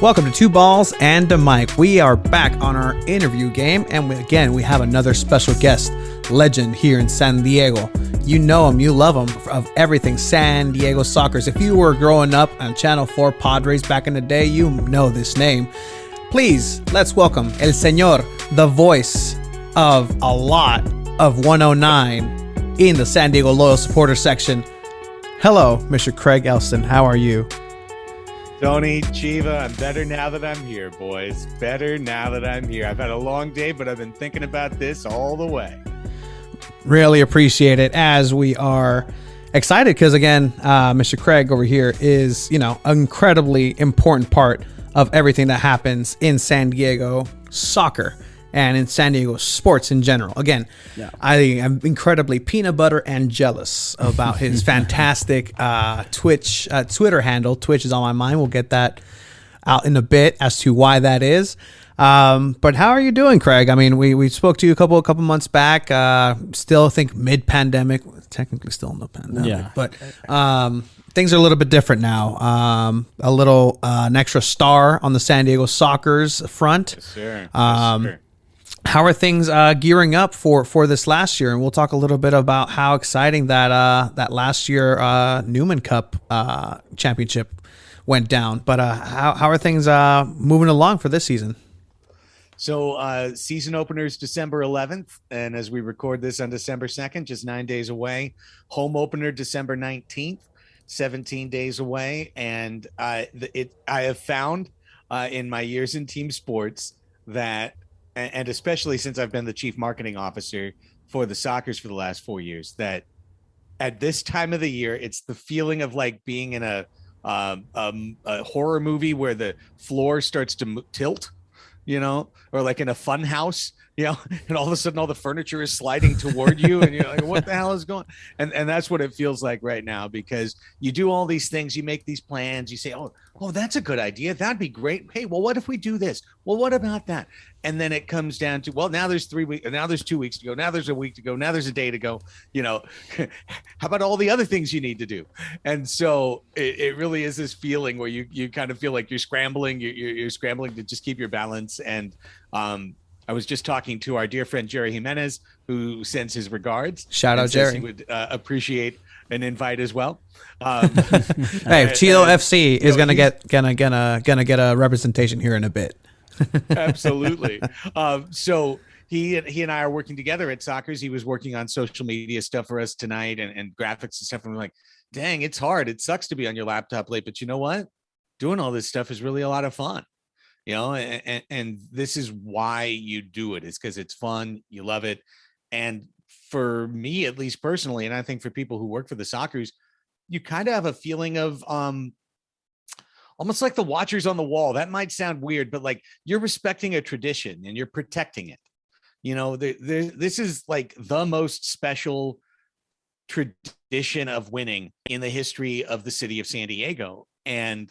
Welcome to Two Balls and a Mic. We are back on our interview game, and we have another special guest, legend here in San Diego. You know him, you love him, of everything San Diego Sockers. If you were growing up on Channel 4 Padres back in the day, you know this name. Please, let's welcome El Señor, the voice of a lot of 109 in the San Diego Loyal Supporter section. Hello, Mr. Craig Elsten. How are you? Tony, Chiva, I'm better now that I'm here, boys. Better now that I'm here. I've had a long day, but I've been thinking about this all the way. Really appreciate it, as we are excited because, again, Mr. Craig over here is, an incredibly important part of everything that happens in San Diego soccer and in San Diego sports in general. Again, yeah. I am incredibly peanut butter and jealous about his fantastic Twitter handle. Twitch is on my mind. We'll get that out in a bit as to why that is. But how are you doing, Craig? I mean, we spoke to you a couple months back. Still think mid-pandemic, technically still in the pandemic, yeah. But things are a little bit different now. An extra star on the San Diego Sockers front. Yes, sir. Sure. How are things gearing up for this last year? And we'll talk a little bit about how exciting that last year Newman Cup championship went down. But how are things moving along for this season? So season openers December 11th, and as we record this on December 2nd, just 9 days away. Home opener December 19th, 17 days away. And I have found in my years in team sports that, and especially since I've been the chief marketing officer for the Sockers for the last 4 years, that at this time of the year, it's the feeling of like being in a horror movie where the floor starts to tilt, or like in a fun house, and all of a sudden all the furniture is sliding toward you and you're like, what the hell is going on? And that's what it feels like right now, because you do all these things, you make these plans, you say, oh, that's a good idea. That'd be great. Hey, well, what if we do this? Well, what about that? And then it comes down to, well, now there's 3 weeks, now there's 2 weeks to go. Now there's a week to go. Now there's a day to go. How about all the other things you need to do? And so it really is this feeling where you kind of feel like you're scrambling. You're scrambling to just keep your balance. And I was just talking to our dear friend Jerry Jimenez, who sends his regards. Shout out, Jerry. He would appreciate an invite as well. Hey, Chilo FC is gonna get a representation here in a bit. Absolutely. So he and I are working together at Sockers. He was working on social media stuff for us tonight and graphics and stuff. And we're like, dang, it's hard. It sucks to be on your laptop late, but you know what? Doing all this stuff is really a lot of fun. And this is why you do it. It's because it's fun. You love it. And for me, at least personally, and I think for people who work for the Sockers, you kind of have a feeling of almost like the watchers on the wall. That might sound weird, but like you're respecting a tradition and you're protecting it. This is like the most special tradition of winning in the history of the city of San Diego. And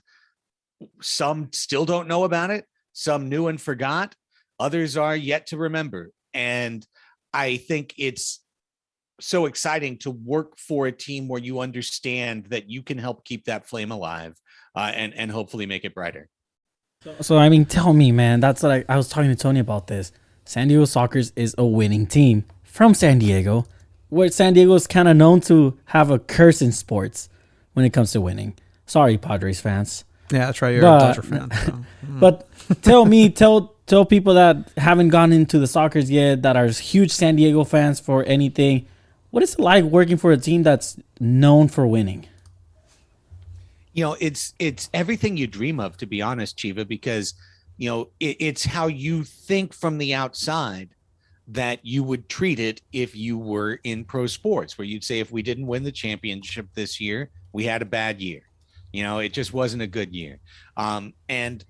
some still don't know about it. Some knew and forgot. Others are yet to remember. And I think it's so exciting to work for a team where you understand that you can help keep that flame alive and hopefully make it brighter. So I mean, tell me, man, that's like, I was talking to Tony about this. San Diego Sockers is a winning team from San Diego, where San Diego is kind of known to have a curse in sports when it comes to winning. Sorry, Padres fans. Yeah, that's right. You're a Dodger fan. So. But tell people that haven't gone into the Sockers yet, that are huge San Diego fans for anything, what is it like working for a team that's known for winning? It's everything you dream of, to be honest, Chiva, because, it's how you think from the outside that you would treat it if you were in pro sports, where you'd say, if we didn't win the championship this year, we had a bad year. It just wasn't a good year. And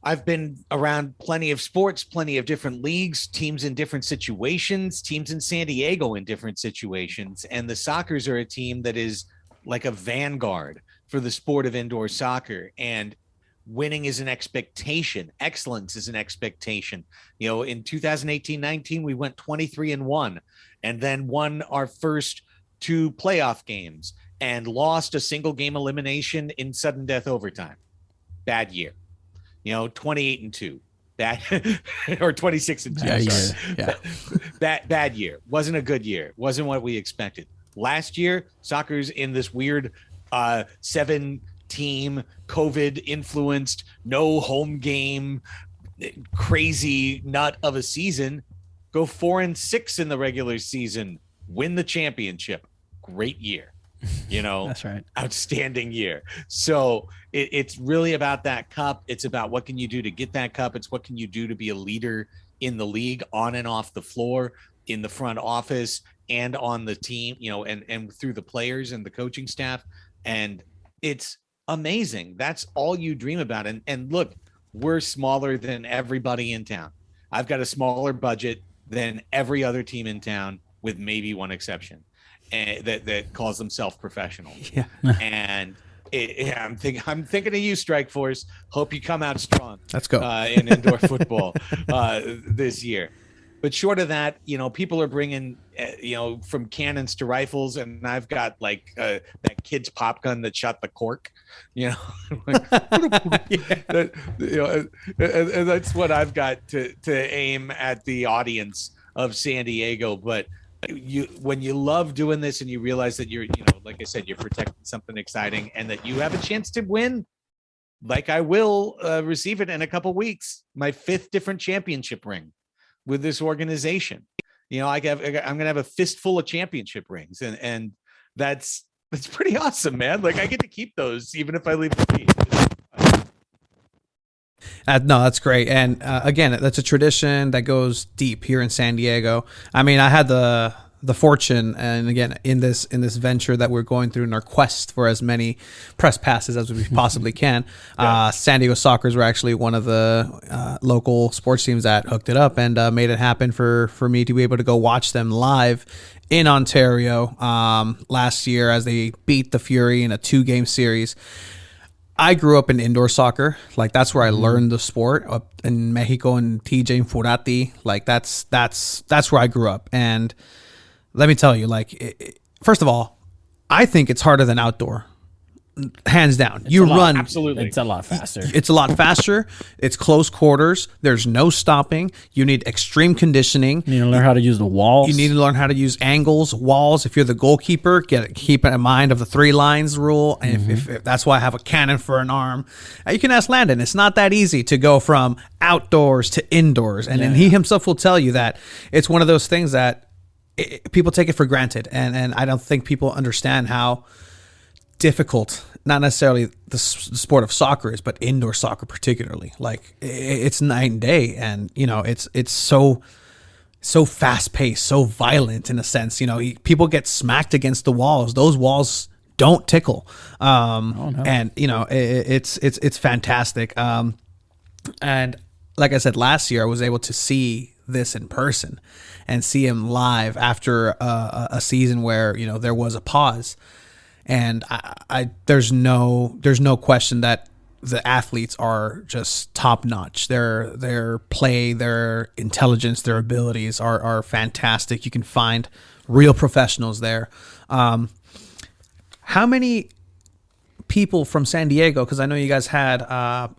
I've been around plenty of sports, plenty of different leagues, teams in different situations, teams in San Diego in different situations. And the Sockers are a team that is like a vanguard for the sport of indoor soccer. And winning is an expectation. Excellence is an expectation. In 2018-19, we went 23-1 and then won our first 2 playoff games and lost a single game elimination in sudden death overtime. Bad year. 28-2. Bad or 26-2. Bad year. Yeah. Bad year. Wasn't a good year. Wasn't what we expected. Last year, soccer's in this weird 7-team COVID influenced, no home game, crazy nut of a season. Go 4-6 in the regular season, win the championship. Great year. That's right. Outstanding year. So it's really about that cup. It's about what can you do to get that cup. It's what can you do to be a leader in the league, on and off the floor, in the front office, and on the team, and through the players and the coaching staff. And it's amazing. That's all you dream about. And look, we're smaller than everybody in town. I've got a smaller budget than every other team in town, with maybe one exception, that calls themselves professional. Yeah. And I'm thinking of you, Strike Force. Hope you come out strong. Let's go in indoor football this year. But short of that, people are bringing, from cannons to rifles, and I've got like that kid's pop gun that shot the cork, and that's what I've got to aim at the audience of San Diego. But when you love doing this and you realize that you're, like I said, you're protecting something exciting, and that you have a chance to win, like I will receive it in a couple weeks, my 5th different championship ring with this organization. I'm gonna have a fistful of championship rings, and that's pretty awesome, man. Like, I get to keep those even if I leave the team. No, that's great. And again, that's a tradition that goes deep here in San Diego. I mean, I had the fortune, and again, in this venture that we're going through in our quest for as many press passes as we possibly can, San Diego Sockers were actually one of the local sports teams that hooked it up and made it happen for me to be able to go watch them live in Ontario last year as they beat the Fury in a 2-game series. I grew up in indoor soccer. Like, that's where I learned the sport, up in Mexico and TJ and Furati. Like, that's where I grew up. And let me tell you, like, first of all, I think it's harder than outdoor. Hands down. Absolutely. It's a lot faster. It's a lot faster. It's close quarters. There's no stopping. You need extreme conditioning. You need to learn how to use the walls. You need to learn how to use angles, walls. If you're the goalkeeper, keep in mind of the 3 lines rule. And if that's why I have a cannon for an arm. You can ask Landon. It's not that easy to go from outdoors to indoors. And he himself will tell you that it's one of those things that people take it for granted. And I don't think people understand how difficult, not necessarily the sport of soccer is, but indoor soccer particularly. Like, it's night and day, and it's so fast paced, so violent in a sense. People get smacked against the walls. Those walls don't tickle, and it's fantastic. And like I said, last year I was able to see this in person and see him live after a season where there was a pause. And there's no question that the athletes are just top notch. Their play, their intelligence, their abilities are fantastic. You can find real professionals there. How many people from San Diego? Because I know you guys had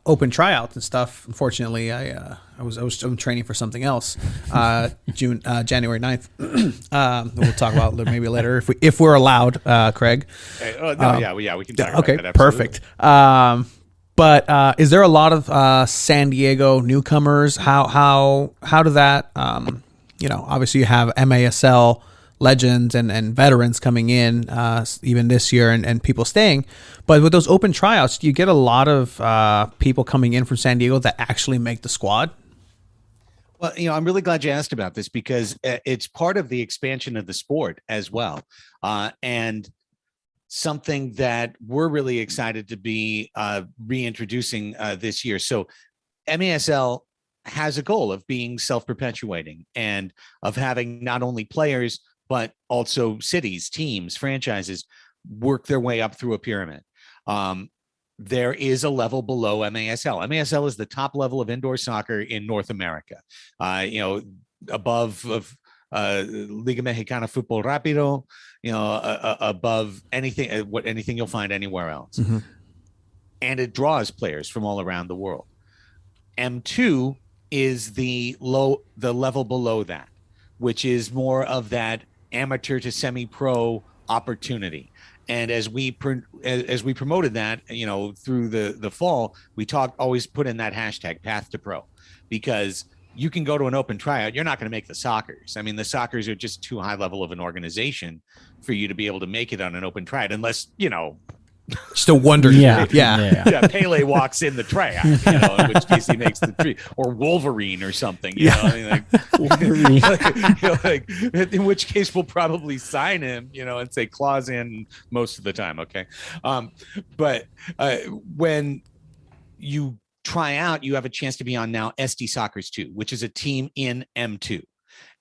open tryouts and stuff. Unfortunately, I was training for something else. January 9th. We'll talk about it maybe later if we're allowed, Craig. We can talk about that. Okay, perfect. But is there a lot of San Diego newcomers? How do that? Obviously you have MASL legends and veterans coming in even this year and people staying. But with those open tryouts, do you get a lot of people coming in from San Diego that actually make the squad? Well, I'm really glad you asked about this, because it's part of the expansion of the sport as well. And something that we're really excited to be reintroducing this year. So MASL has a goal of being self-perpetuating and of having not only players, but also cities, teams, franchises work their way up through a pyramid. There is a level below MASL. MASL is the top level of indoor soccer in North America. Above of Liga Mexicana Fútbol Rápido, above anything you'll find anywhere else. Mm-hmm. And it draws players from all around the world. M2 is the level below that, which is more of that amateur to semi-pro opportunity. And as we promoted that, through the fall, we always put in that hashtag path to pro, because you can go to an open tryout. You're not going to make the Soccers. I mean, the Soccers are just too high level of an organization for you to be able to make it on an open tryout, unless, Still wonder. Yeah. Pele walks in the tryout, in which case he makes the tree, or Wolverine or something, in which case we'll probably sign him, and say clause in most of the time. Okay. But when you try out, you have a chance to be on now SD Soccers 2, which is a team in M2,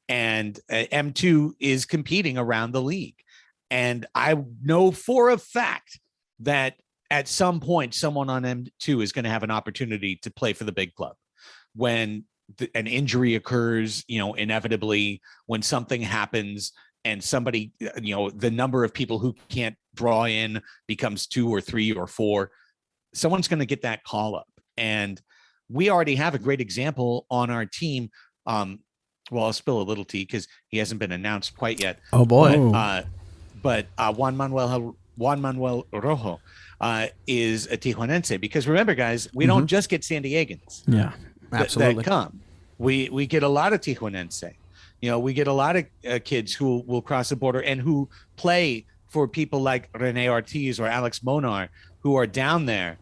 and M2 is competing around the league. And I know for a fact that at some point someone on M2 is going to have an opportunity to play for the big club. When an injury occurs, inevitably, when something happens and somebody, the number of people who can't draw in becomes 2 or 3 or 4, someone's going to get that call up. And we already have a great example on our team. Well, I'll spill a little tea because he hasn't been announced quite yet. Oh boy. But Juan Manuel Rojo is a Tijuanense, because remember, guys, we don't just get San Diegans. Yeah, absolutely. That come. We get a lot of Tijuanense. We get a lot of kids who will cross the border and who play for people like Rene Ortiz or Alex Monar, who are down there,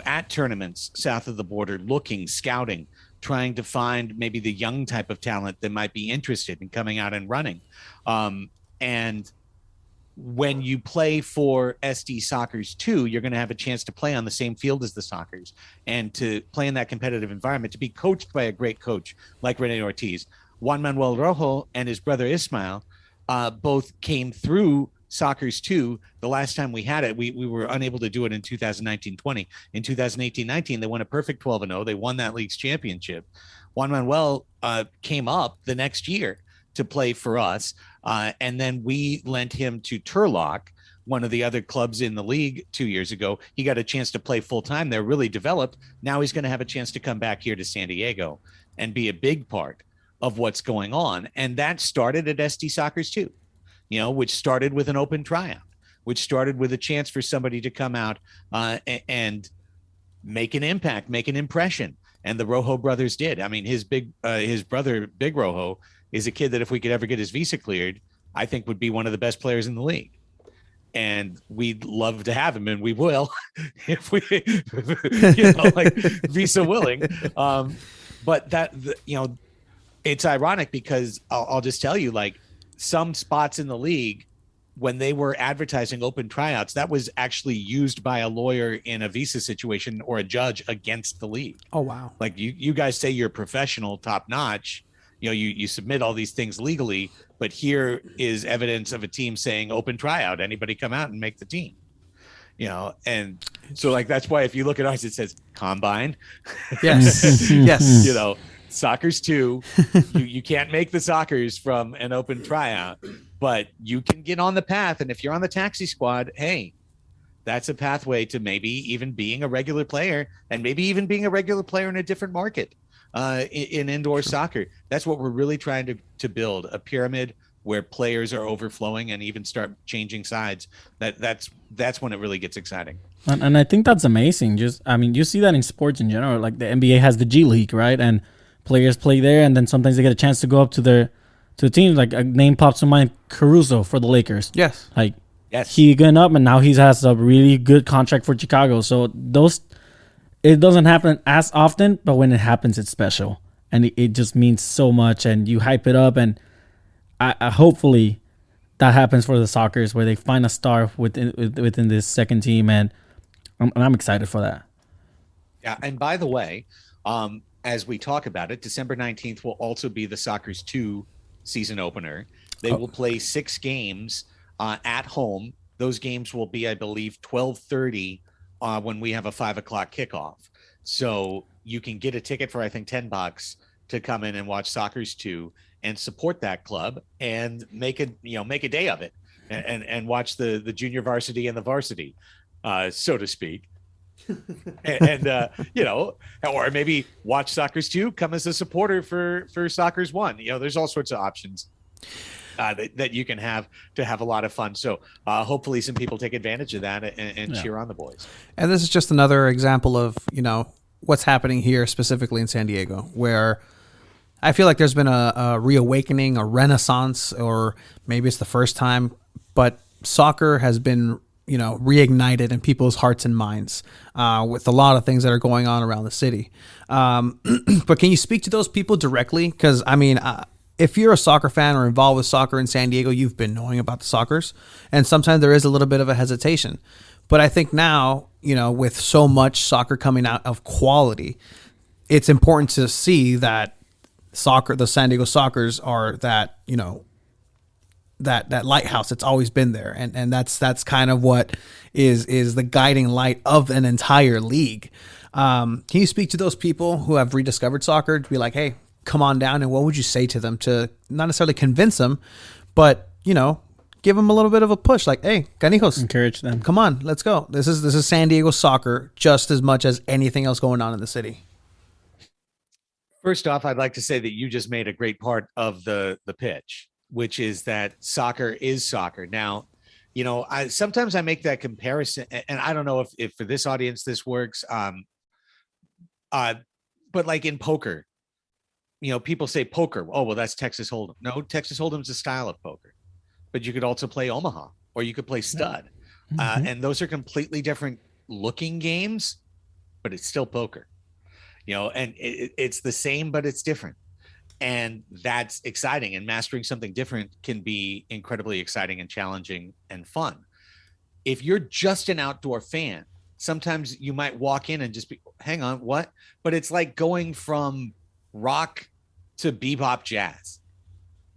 at tournaments south of the border, scouting, trying to find maybe the young type of talent that might be interested in coming out and running. And when you play for SD Soccers 2, you're going to have a chance to play on the same field as the Soccers and to play in that competitive environment, to be coached by a great coach like Rene Ortiz. Juan Manuel Rojo and his brother Ismael both came through Soccers 2. The last time we had it, we were unable to do it in 2019-20. In 2018-19, they won a perfect 12-0. They won that league's championship. Juan Manuel came up the next year to play for us. And then we lent him to Turlock, one of the other clubs in the league 2 years ago. He got a chance to play full time there, really developed. Now he's going to have a chance to come back here to San Diego and be a big part of what's going on. And that started at SD Soccers 2, which started with an open tryout, which started with a chance for somebody to come out and make an impact, make an impression. And the Rojo brothers did. I mean, his brother, Big Rojo, is a kid that if we could ever get his visa cleared, I think would be one of the best players in the league. And we'd love to have him, and we will if we, visa willing. But that, it's ironic because I'll just tell you, some spots in the league, when they were advertising open tryouts, that was actually used by a lawyer in a visa situation or a judge against the league. Oh, wow. Like you guys say you're professional, top notch. You submit all these things legally, but here is evidence of a team saying open tryout, anybody come out and make the team, and so that's why if you look at ours, it says combine. Yes. Yes. Soccers 2, you can't make the Soccers from an open tryout, but you can get on the path. And if you're on the taxi squad, hey, that's a pathway to maybe even being a regular player, and maybe even being a regular player in a different market. In indoor soccer. That's what we're really trying to build, a pyramid where players are overflowing and even start changing sides. That's when it really gets exciting. And I think that's amazing. You see that in sports in general. Like the NBA has the G League, right? And players play there, and then sometimes they get a chance to go up to the teams. Like a name pops to mind, Caruso for the Lakers. Yes. Yes. He went up, and now he has a really good contract for Chicago. So it doesn't happen as often, but when it happens, it's special. And it just means so much, and you hype it up. And I hopefully that happens for the Soccers, where they find a star within this second team. And I'm excited for that. Yeah. And by the way, as we talk about it, December 19th will also be the Soccers 2 season opener. They will play 6 games at home. Those games will be, I believe, 12:30 when we have a 5:00 kickoff. So you can get a ticket for, I think, $10 to come in and watch Soccers 2 and support that club and make a day of it and watch the junior varsity and the varsity, so to speak. and or maybe watch Soccer's 2, come as a supporter for Soccer's 1. There's all sorts of options that you can have to have a lot of fun. So hopefully some people take advantage of that and cheer on the boys. And this is just another example of, what's happening here specifically in San Diego, where I feel like there's been a reawakening, a renaissance, or maybe it's the first time, but soccer has been, reignited in people's hearts and minds with a lot of things that are going on around the city. But can you speak to those people directly? Because, if you're a soccer fan or involved with soccer in San Diego, you've been knowing about the Soccers, and sometimes there is a little bit of a hesitation. But I think now, with so much soccer coming out of quality, it's important to see that the San Diego Soccers are that, that lighthouse. It's always been there. And that's kind of what is the guiding light of an entire league. Can you speak to those people who have rediscovered soccer to be like, hey, come on down? And what would you say to them to not necessarily convince them, but, give them a little bit of a push, like, hey, canijos, encourage them. Come on, let's go. This is San Diego soccer just as much as anything else going on in the city. First off, I'd like to say that you just made a great part of the pitch, which is that soccer is soccer. Now, sometimes I make that comparison, and I don't know if for this audience this works. But like in poker, people say poker. Oh, well, that's Texas Hold'em. No, Texas Hold'em is a style of poker. But you could also play Omaha, or you could play stud. Mm-hmm. And those are completely different looking games, but it's still poker, and it's the same, but it's different. And that's exciting. And mastering something different can be incredibly exciting and challenging and fun. If you're just an outdoor fan, sometimes you might walk in and just be, hang on, what? But it's like going from rock to bebop jazz.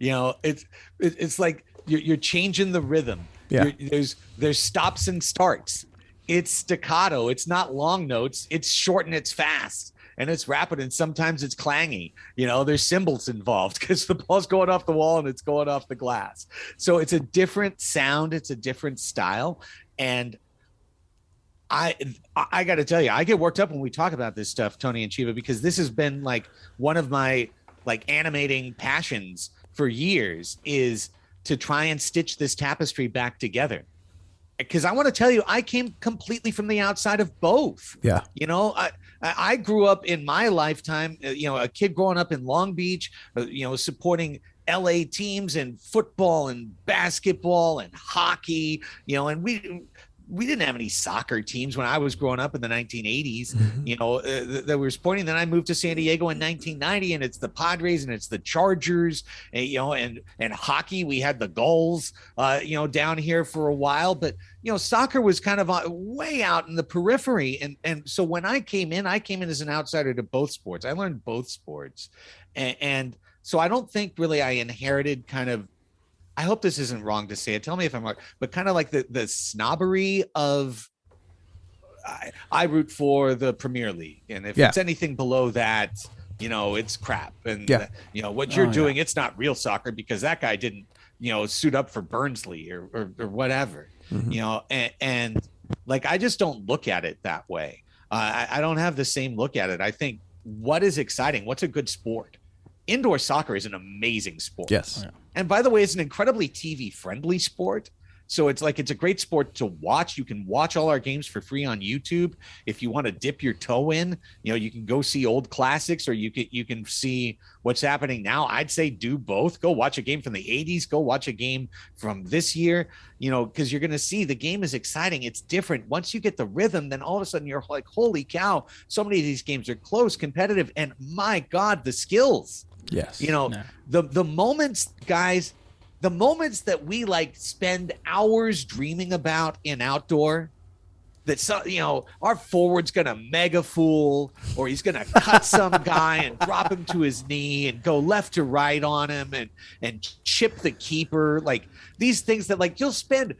It's like, you're changing the rhythm. Yeah. There's stops and starts. It's staccato. It's not long notes. It's short and it's fast and it's rapid. And sometimes it's clangy. There's cymbals involved because the ball's going off the wall and it's going off the glass. So it's a different sound. It's a different style. And I got to tell you, I get worked up when we talk about this stuff, Tony and Chiva, because this has been like one of my animating passions for years, is to try and stitch this tapestry back together. Because I want to tell you, I came completely from the outside of both. Yeah. I grew up in my lifetime, a kid growing up in Long Beach, supporting LA teams in football and basketball and hockey, and we didn't have any soccer teams when I was growing up in the 1980s, that were sporting. Then I moved to San Diego in 1990, and it's the Padres and it's the Chargers, and hockey. We had the Gulls, down here for a while, but, soccer was kind of way out in the periphery. And so when I came in as an outsider to both sports. I learned both sports. And so I don't think really I inherited kind of, I hope this isn't wrong to say it, tell me if I'm wrong, but kind of like the snobbery of, I root for the Premier League. And if it's anything below that, it's crap. And, what you're doing, it's not real soccer because that guy didn't, suit up for Burnsley or whatever, and like, I just don't look at it that way. I don't have the same look at it. I think what is exciting, what's a good sport? Indoor soccer is an amazing sport. Yes. Oh, yeah. And by the way, it's an incredibly TV friendly sport. So it's a great sport to watch. You can watch all our games for free on YouTube. If you want to dip your toe in, you can go see old classics, or you can see what's happening now. I'd say do both. Go watch a game from the 80s. Go watch a game from this year, because you're going to see the game is exciting. It's different. Once you get the rhythm, then all of a sudden you're like, holy cow, so many of these games are close, competitive, and my God, the skills. Yes. The moments, guys, the moments that we spend hours dreaming about in outdoor, that our forward's gonna mega fool, or he's gonna cut some guy and drop him to his knee and go left to right on him and chip the keeper, these things that you'll spend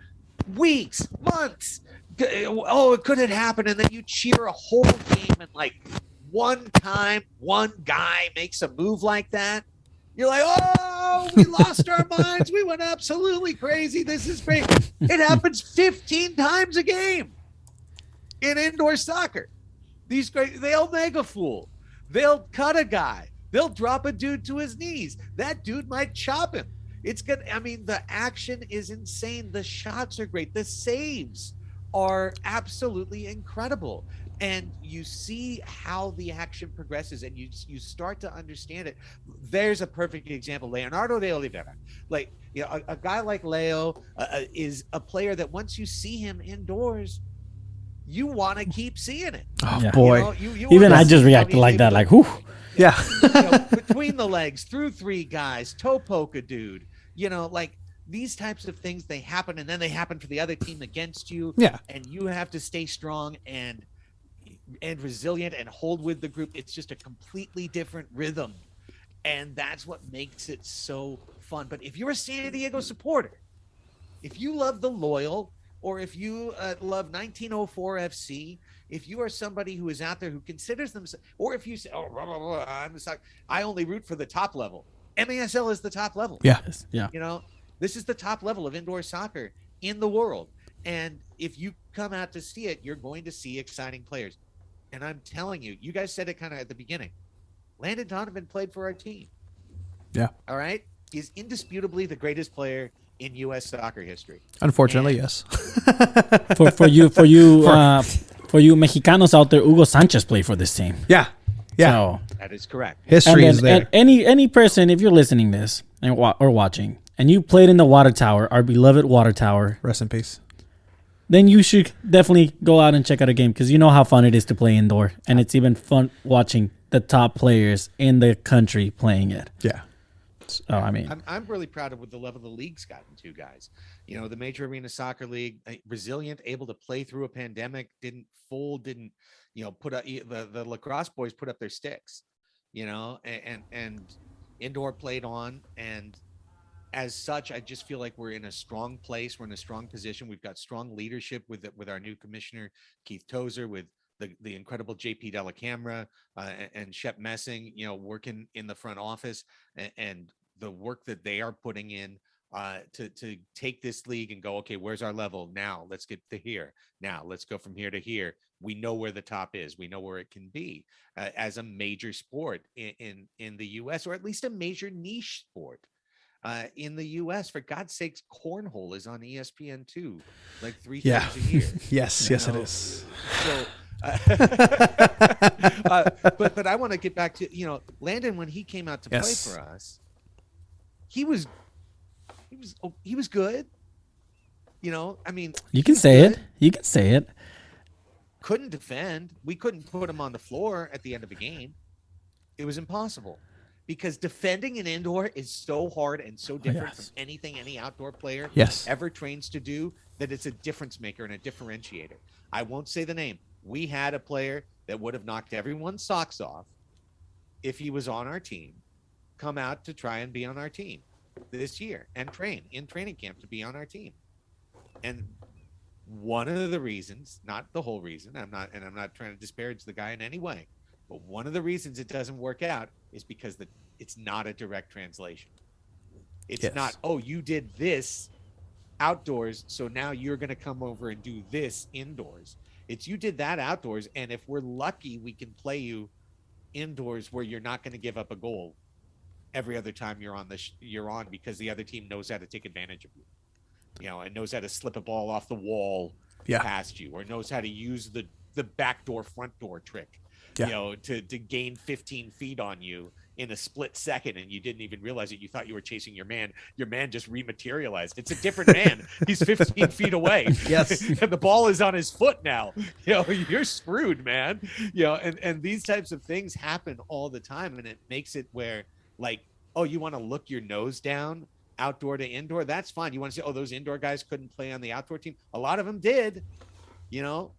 weeks, months. Oh, it couldn't happen, and then you cheer a whole game, and one time one guy makes a move like that, you're like, oh, we lost our minds. We went absolutely crazy. This is great. It happens 15 times a game. in indoor soccer. These great, they'll mega fool. They'll cut a guy. They'll drop a dude to his knees. That dude might chop him. It's good. I mean, the action is insane. The shots are great. The saves are absolutely incredible. And you see how the action progresses, and you start to understand it. There's a perfect example, Leonardo de Oliveira. Like, you know, a guy like Leo is a player that once you see him indoors, you want to keep seeing it. Oh Yeah. boy. You Even I wanna just see- reacted mean, like they that, would- like, whew. Yeah. you know, between the legs, through three guys, toe poke a dude. You know, like these types of things, they happen, and then they happen for the other team against you. Yeah. And you have to stay strong and resilient and hold with the group. It's just a completely different rhythm, and that's what makes it so fun. But if you're a San Diego supporter, if you love the loyal, or if you love 1904 FC, if you are somebody who is out there who considers themselves, or if you say, "Oh, blah, blah, blah, I only root for the top level," MASL is the top level. Yeah. Yeah. You know, this is the top level of indoor soccer in the world. And if you come out to see it, you're going to see exciting players. And I'm telling you, you guys said it kind of at the beginning. Landon Donovan played for our team. Yeah. All right. He's indisputably the greatest player in U.S. soccer history. Unfortunately, And- yes. For you Mexicanos out there, Hugo Sanchez played for this team. Yeah. Yeah. So, That is correct. History and is there. and any person, if you're listening this and or watching, and you played in the Water Tower, our beloved Water Tower, Rest in peace. then you should definitely go out and check out a game, because you know how fun it is to play indoor, and it's even fun watching the top players in the country playing it. Yeah. So, I mean, I'm really proud of what the level the league's gotten to, guys. You know, the Major Arena Soccer League, resilient, able to play through a pandemic, didn't fold, didn't, you know, put up the lacrosse boys put up their sticks, you know, and indoor played on. And as such, I just feel like we're in a strong place. We're in a strong position. We've got strong leadership with our new commissioner, Keith Tozer, with the incredible JP Della Camera and Shep Messing, you know, working in the front office, and the work that they are putting in to take this league and go, okay, where's our level now? Let's get to here. Now let's go from here to here. We know where the top is. We know where it can be as a major sport in the U.S., or at least a major niche sport. In the U.S., for God's sakes, cornhole is on ESPN2 like 3 times a year. Yes. You Yes, it know? is. So, but I want to get back to, you know, Landon, when he came out to Yes. play for us, he was good. You know, I mean, you can he's say it. good. You can say it. Couldn't defend. We couldn't put him on the floor at the end of a game. It was impossible, because defending an indoor is so hard and so different yes. from anything any outdoor player Yes. ever trains to do, that it's a difference maker and a differentiator. I won't say the name. We had a player that would have knocked everyone's socks off if he was on our team, come out to try and be on our team this year and train in training camp to be on our team. And one of the reasons, not the whole reason, I'm not trying to disparage the guy in any way, but one of the reasons it doesn't work out is because it's not a direct translation. It's Yes. not, oh, you did this outdoors, so now you're going to come over and do this indoors. It's you did that outdoors, and if we're lucky, we can play you indoors where you're not going to give up a goal every other time you're on you're on, because the other team knows how to take advantage of you, you know, and knows how to slip a ball off the wall past you, or knows how to use the backdoor front door trick, you know, to gain 15 feet on you in a split second, and you didn't even realize it. You thought you were chasing your man just rematerialized. It's a different man. He's 15 feet away. Yes. And the ball is on his foot now. You know, you're screwed, man. You know, and these types of things happen all the time, and it makes it where, like, oh, you want to look your nose down outdoor to indoor? That's fine. You want to say, oh, those indoor guys couldn't play on the outdoor team? A lot of them did. You know,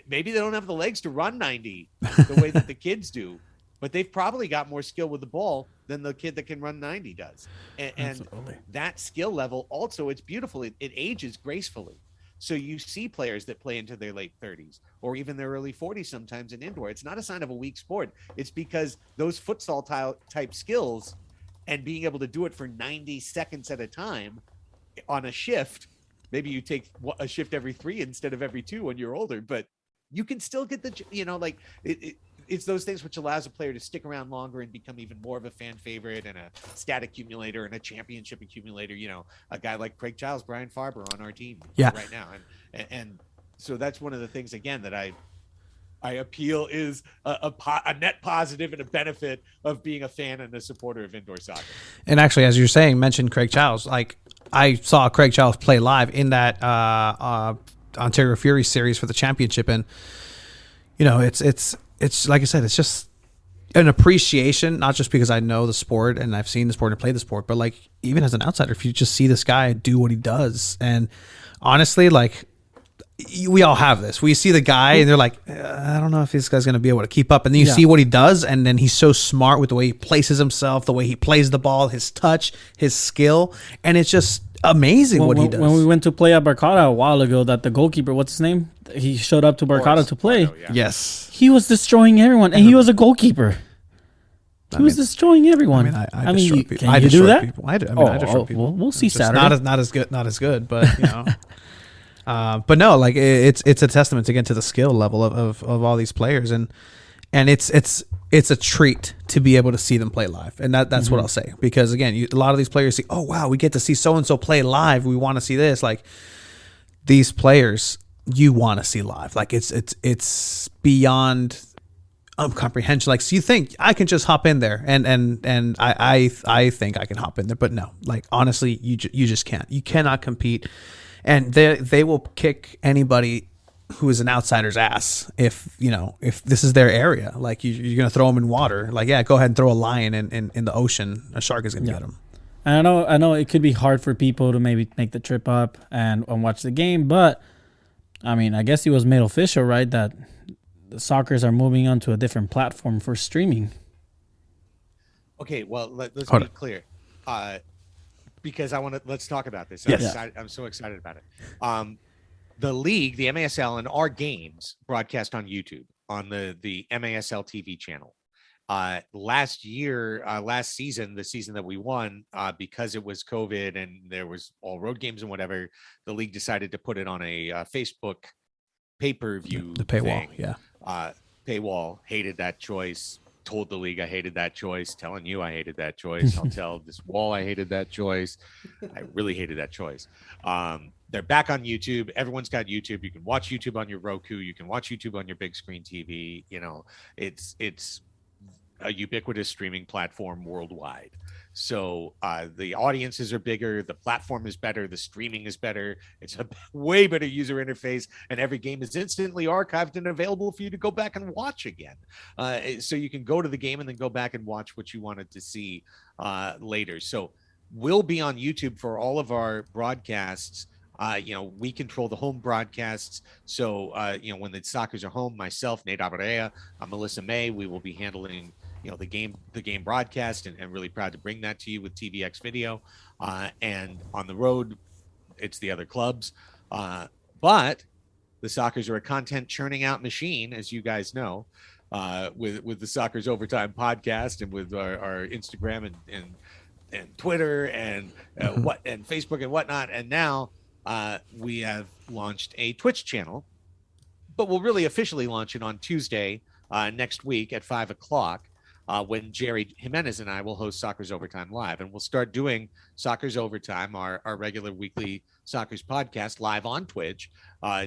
maybe they don't have the legs to run 90 the way that the kids do, but they've probably got more skill with the ball than the kid that can run 90 does. And that skill level also, it's beautiful. It ages gracefully. So you see players that play into their late 30s or even their early 40s sometimes in indoor. It's not a sign of a weak sport. It's because those futsal type skills and being able to do it for 90 seconds at a time on a shift maybe you take a shift every 3 instead of every 2 when you're older, but you can still get like it's those things which allows a player to stick around longer and become even more of a fan favorite and a stat accumulator and a championship accumulator. A guy like Craig Giles, Brian Farber on our team right now. And so that's one of the things, again, that I appeal is a net positive and a benefit of being a fan and a supporter of indoor soccer. And actually, as you're saying, mentioned Craig Giles. Like, I saw Craig Giles play live in that Ontario Fury series for the championship, and it's like I said, it's just an appreciation, not just because I know the sport and I've seen the sport and played the sport, but like even as an outsider, if you just see this guy do what he does, and honestly, like, we all have this. We see the guy and they're like, I don't know if this guy's going to be able to keep up. And then you see what he does, and then he's so smart with the way he places himself, the way he plays the ball, his touch, his skill, and it's just amazing what he does. When we went to play at Barcata a while ago, that the goalkeeper, what's his name? He showed up to Barcata to play. Yes. He was destroying everyone, and he was a goalkeeper. He was destroying everyone. I destroy people. Can you do that? People. I destroy people. We'll see Saturday. Not as good, but but no, like it's a testament again to the skill level of all these players, and it's a treat to be able to see them play live, and that's what I'll say, because again, a lot of these players see, oh wow, we get to see so and so play live, we want to see this. Like, these players you want to see live, like it's beyond comprehension. Like, so you think I can just hop in there, and I think I can hop in there, but no, like honestly, you just can't. You cannot compete. And they will kick anybody who is an outsider's ass if this is their area. Like, you're gonna throw them in water. Like, yeah, go ahead and throw a lion in the ocean. A shark is gonna get them. And I know it could be hard for people to maybe make the trip up and watch the game, but I mean, I guess it was made official, right, that the Soccers are moving on to a different platform for streaming. Okay, well, let's be clear. Because let's talk about this. Yes. I'm so excited about it. The league, the MASL, and our games broadcast on YouTube on the MASL TV channel. Last season, the season that we won, because it was COVID and there was all road games and whatever, the league decided to put it on a Facebook pay-per-view. The paywall, paywall. Hated that choice. Told the league I hated that choice, telling you I hated that choice. I'll tell this wall I hated that choice. I really hated that choice. They're back on YouTube. Everyone's got YouTube. You can watch YouTube on your Roku. You can watch YouTube on your big screen TV. It's a ubiquitous streaming platform worldwide. So the audiences are bigger, the platform is better, the streaming is better. It's a way better user interface, and every game is instantly archived and available for you to go back and watch again. So you can go to the game and then go back and watch what you wanted to see later. So we'll be on YouTube for all of our broadcasts. We control the home broadcasts. So, when the Soccers are home, myself, Nate Abarea, Melissa May, we will be handling the game broadcast, and really proud to bring that to you with TVX video. And on the road, it's the other clubs. But the Soccers are a content churning out machine, as you guys know, with the Soccers Overtime podcast, and with our Instagram and Twitter and and Facebook and whatnot. And now we have launched a Twitch channel, but we'll really officially launch it on Tuesday next week at 5:00. When Jerry Jimenez and I will host Soccers Overtime Live. And we'll start doing Soccers Overtime, our regular weekly Soccers podcast, live on Twitch,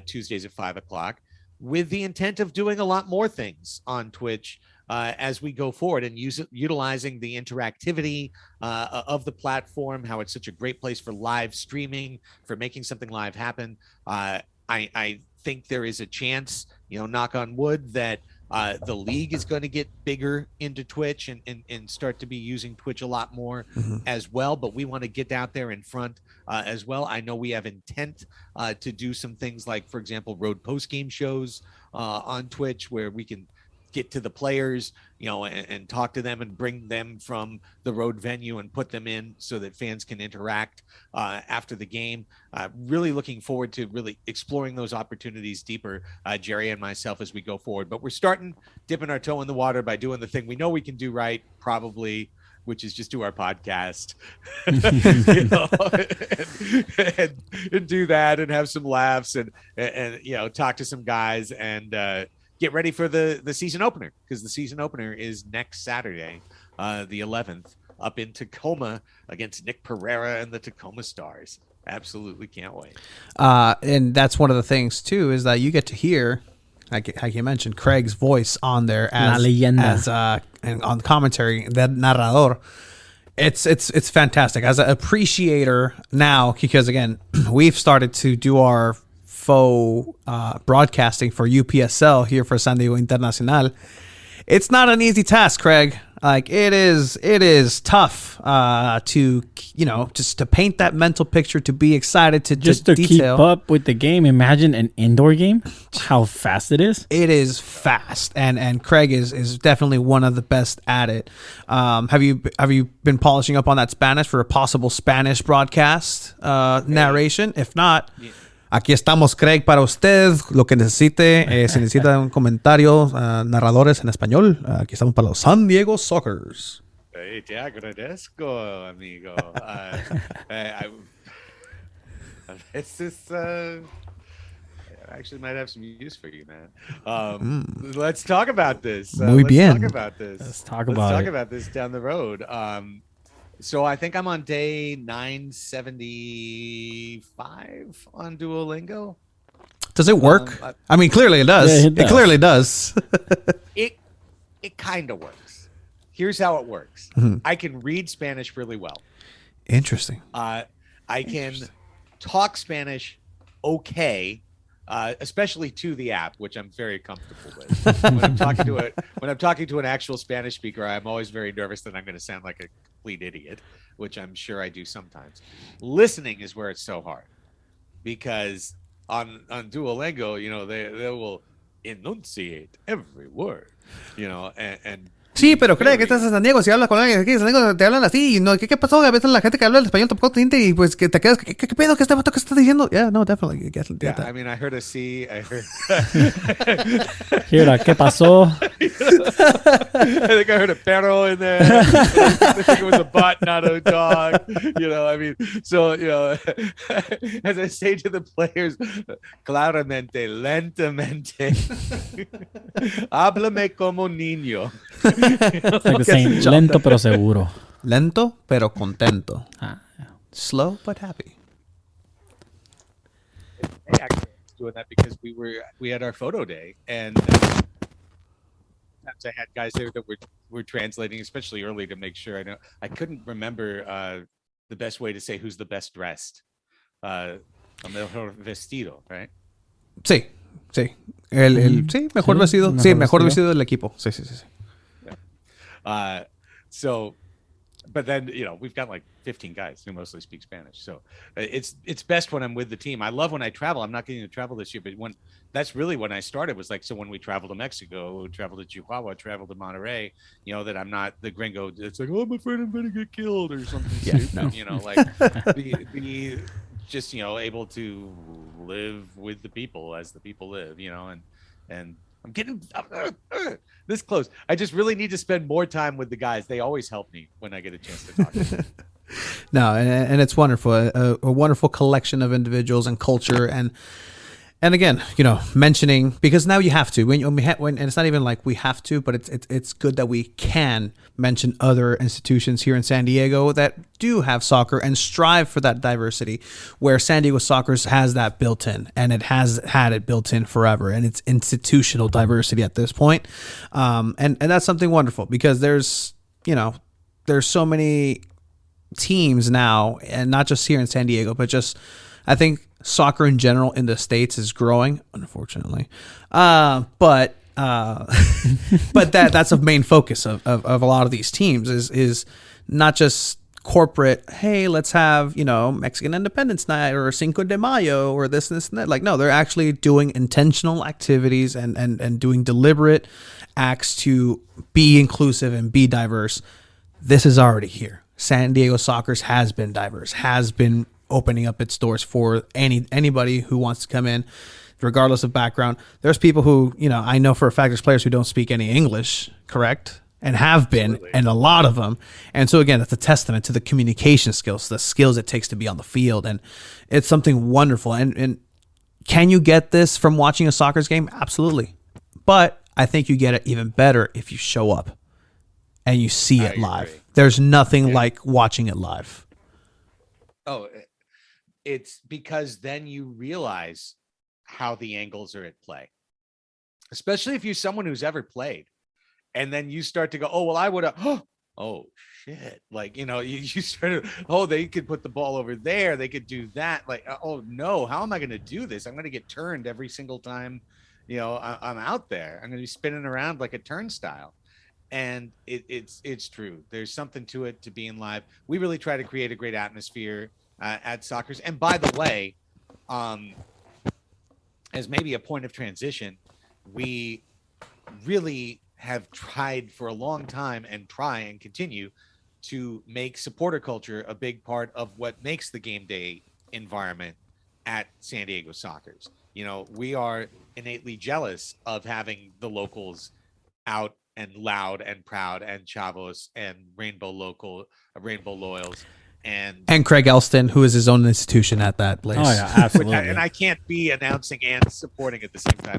Tuesdays at 5:00, with the intent of doing a lot more things on Twitch as we go forward, and utilizing the interactivity of the platform, how it's such a great place for live streaming, for making something live happen. I think there is a chance, knock on wood, that the league is going to get bigger into Twitch and start to be using Twitch a lot more as well. But we want to get out there in front as well. I know we have intent to do some things like, for example, road post-game shows on Twitch, where we can get to the players, and talk to them and bring them from the road venue and put them in so that fans can interact after the game. Really looking forward to really exploring those opportunities deeper, Jerry and myself, as we go forward. But we're dipping our toe in the water by doing the thing we know we can do right, probably, which is just do our podcast, you know, and do that and have some laughs and you know, talk to some guys and get ready for the season opener, because the season opener is next Saturday, the 11th, up in Tacoma against Nick Pereira and the Tacoma Stars. Absolutely can't wait. And that's one of the things too, is that you get to hear, like you mentioned, Craig's voice on there as and on commentary, that narrador. It's fantastic as an appreciator now, because again, we've started to do our faux broadcasting for UPSL here for San Diego Internacional. It's not an easy task, Craig. Like it is tough to, you know, just to paint that mental picture, to be excited, to just to detail. keep up with the game. Imagine an indoor game, how fast it is. It is fast, and Craig is definitely one of the best at it. Have you been polishing up on that Spanish for a possible Spanish broadcast narration? If not, aquí estamos, Craig, para usted. Lo que necesite, si necesita un comentario, narradores en español, aquí estamos para los San Diego Sockers. Hey, te agradezco, amigo. This is I actually might have some use for you, man. Let's talk about this. Muy bien. Let's talk about this down the road. So I think I'm on day 975 on Duolingo. Does it work? I mean, clearly it does. Yeah, it does. It clearly does. It kind of works. Here's how it works. I can read Spanish really well. Interesting. I can talk Spanish okay, especially to the app, which I'm very comfortable with. When I'm talking to an actual Spanish speaker, I'm always very nervous that I'm going to sound like a complete idiot, which I'm sure I do sometimes. Listening is where it's so hard, because on Duolingo, you know, they will enunciate every word, you know, and Sí, pero cree que estás en San Diego, si hablas con alguien aquí en San Diego te hablan así, y no, ¿qué pasó? A veces la gente que habla el español tampoco te entiende y pues que te quedas, ¿qué pedo? ¿Qué está diciendo? Yeah, no, definitely. Get yeah, that. I mean, I heard a C, I heard Mira, ¿qué pasó? I think I heard a perro in there. I think it was a butt, not a dog. You know, I mean, so, you know, as I say to the players, claramente, lentamente, háblame como niño. It's like the same, lento pero seguro. Lento, pero contento. Yeah. Slow, but happy. I actually was doing that because we had our photo day, and I had guys there that were translating, especially early, to make sure I couldn't remember the best way to say who's the best dressed. El mejor vestido, right? Sí. Sí, mejor vestido. Sí, mejor vestido del equipo. Sí. So, but then, you know, we've got like 15 guys who mostly speak Spanish. So it's best when I'm with the team. I love when I travel. I'm not getting to travel this year, but that's really when I started, was like, so when we travel to Mexico, travel to Chihuahua, travel to Monterrey, you know, that I'm not the gringo. It's like, oh, I'm afraid I'm going to get killed or something. Yeah, stupid, no. You know, like be just, you know, able to live with the people as the people live, you know, and I'm getting this close. I just really need to spend more time with the guys. They always help me when I get a chance to talk to them. No, and it's wonderful. A wonderful collection of individuals and culture, and again, you know, mentioning, because now you have to, when and it's not even like we have to, but it's good that we can mention other institutions here in San Diego that do have soccer and strive for that diversity, where San Diego Soccer has that built in, and it has had it built in forever, and it's institutional diversity at this point, and that's something wonderful, because there's so many teams now, and not just here in San Diego, but just, I think soccer in general in the States is growing, unfortunately. But that's a main focus of a lot of these teams is not just corporate, hey, let's have, you know, Mexican Independence Night or Cinco de Mayo or this and that. Like, no, they're actually doing intentional activities and doing deliberate acts to be inclusive and be diverse. This is already here. San Diego Soccer has been diverse, has been opening up its doors for anybody who wants to come in, regardless of background. There's people who, you know, I know for a fact there's players who don't speak any English, correct? and have been, Absolutely. and a lot of them. And so again, that's a testament to the communication skills, the skills it takes to be on the field, and it's something wonderful. And can you get this from watching a soccer game? Absolutely, but I think you get it even better if you show up and you see it live. agree. There's nothing like watching it live. Oh, it's because then you realize how the angles are at play, especially if you're someone who's ever played. And then you start to go, oh, well, I would have, oh, shit. Like, you start to, oh, they could put the ball over there. They could do that. Like, oh, no, how am I going to do this? I'm going to get turned every single time, I'm out there. I'm going to be spinning around like a turnstile. And it's true. There's something to it, to being live. We really try to create a great atmosphere at Soccer's. And by the way, as maybe a point of transition, we really have tried for a long time and try and continue to make supporter culture a big part of what makes the game day environment at San Diego Soccer's. We are innately jealous of having the locals out and loud and proud, and Chavos and Rainbow Loyals. And Craig Elsten, who is his own institution at that place. Oh yeah, absolutely. and I can't be announcing and supporting at the same time.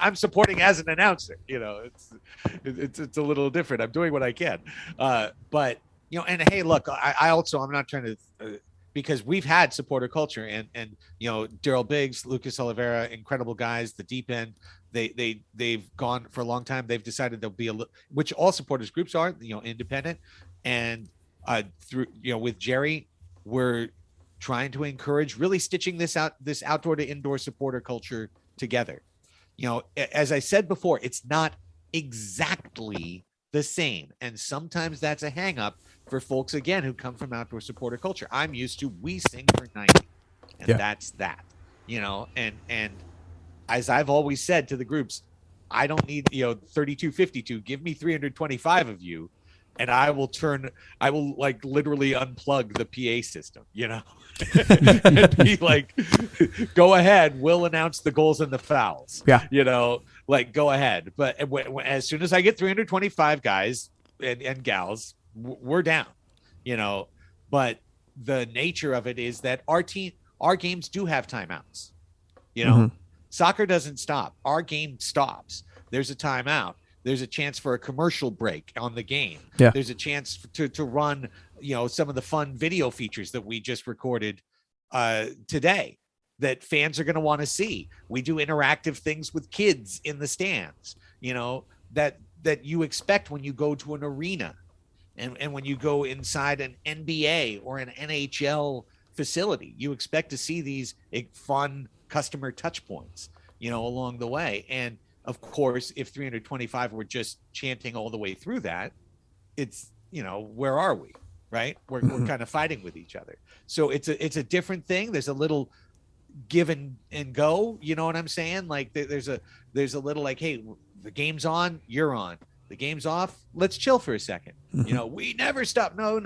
I'm supporting as an announcer. It's a little different. I'm doing what I can, but and hey, look, I also, I'm not trying to because we've had supporter culture and Daryl Biggs, Lucas Oliveira, incredible guys. The deep end, they've gone for a long time. They've decided there'll be which all supporters groups are, independent, and through with Jerry, we're trying to encourage really stitching this outdoor to indoor supporter culture together. As I said before, it's not exactly the same, and sometimes that's a hang up for folks again who come from outdoor supporter culture. I'm used to we sing for 90, and that's that. And as I've always said to the groups, I don't need 3252. Give me 325 of you, and I will like literally unplug the PA system, and be like, go ahead, we'll announce the goals and the fouls. Like, go ahead. But as soon as I get 325 guys and gals, we're down, but the nature of it is that our games do have timeouts. Soccer doesn't stop. Our game stops. There's a timeout. There's a chance for a commercial break on the game. Yeah. There's a chance to run, some of the fun video features that we just recorded today that fans are going to want to see. We do interactive things with kids in the stands, that you expect when you go to an arena and when you go inside an NBA or an NHL facility. You expect to see these fun customer touch points, along the way. And of course, if 325 were just chanting all the way through that, it's, where are we? Right? We're kind of fighting with each other. So it's a different thing. There's a little give and go. You know what I'm saying? Like there's a little like, hey, the game's on, you're on. The game's off. Let's chill for a second. We never stop. No,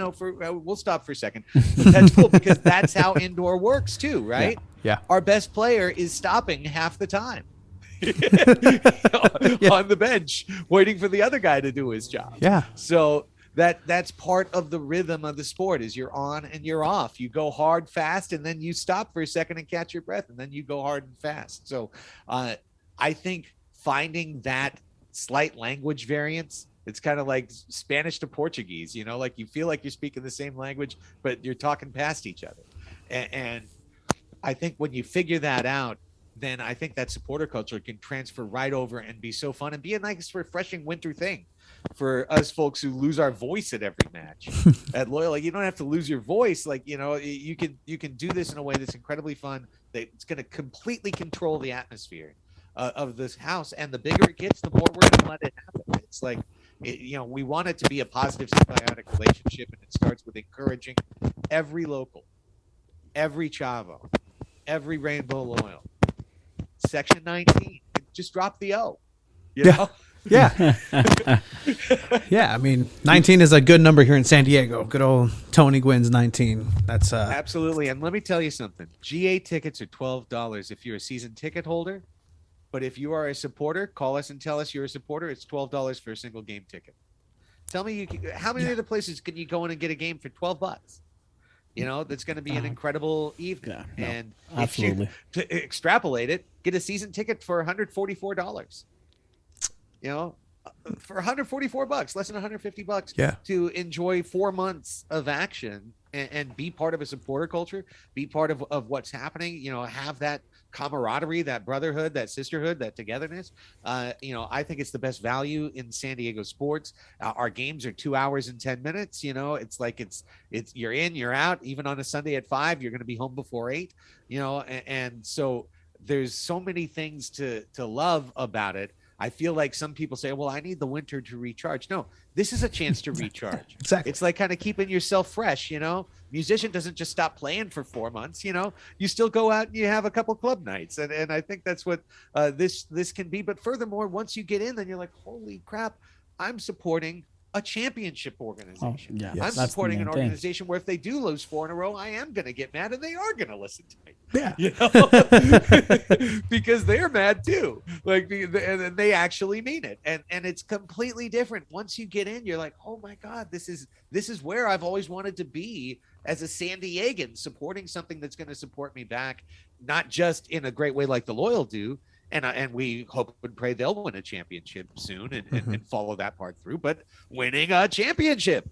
we'll stop for a second. But that's cool because that's how indoor works too, right? Yeah. Our best player is stopping half the time on the bench, waiting for the other guy to do his job. Yeah. So that's part of the rhythm of the sport is you're on and you're off. You go hard, fast, and then you stop for a second and catch your breath, and then you go hard and fast. So I think finding that slight language variance, it's kind of like Spanish to Portuguese, like you feel like you're speaking the same language, but you're talking past each other. And I think when you figure that out, then I think that supporter culture can transfer right over and be so fun and be a nice, refreshing winter thing for us folks who lose our voice at every match. At Loyal, like, you don't have to lose your voice. Like, you can do this in a way that's incredibly fun. That's going to completely control the atmosphere of this house. And the bigger it gets, the more we're going to let it happen. It's like, we want it to be a positive symbiotic relationship, and it starts with encouraging every local, every Chavo, every Rainbow Loyal. Section 19, just drop the O. You know? Yeah. Yeah. I mean, 19 is a good number here in San Diego. Good old Tony Gwynn's 19. That's absolutely. And let me tell you something. GA tickets are $12. If you're a season ticket holder, But if you are a supporter, call us and tell us you're a supporter. It's $12 for a single game ticket. Tell me how many other places can you go in and get a game for $12? That's going to be an incredible evening. Yeah, no, and absolutely. if you to extrapolate it, get a season ticket for $144. For $144, less than $150, to enjoy 4 months of action and be part of a supporter culture, be part of what's happening, have that camaraderie, that brotherhood, that sisterhood, that togetherness. I think it's the best value in San Diego sports. Our games are 2 hours and 10 minutes. It's like it's you're in, you're out. Even on a Sunday at 5, you're going to be home before 8. And so there's so many things to love about it. I feel like some people say, well, I need the winter to recharge. No, this is a chance to recharge. Exactly. It's like kind of keeping yourself fresh, Musician doesn't just stop playing for 4 months, You still go out and you have a couple club nights. And I think that's what this can be. But furthermore, once you get in, then you're like, holy crap, I'm supporting a championship organization. I'm supporting an organization where if they do lose 4 in a row, I am going to get mad and they are going to listen to me. Yeah. Because they're mad too. And they actually mean it. And it's completely different. Once you get in, you're like, oh my God, this is where I've always wanted to be as a San Diegan, supporting something that's going to support me back, not just in a great way like the Loyal do. And we hope and pray they'll win a championship soon and follow that part through. But winning a championship,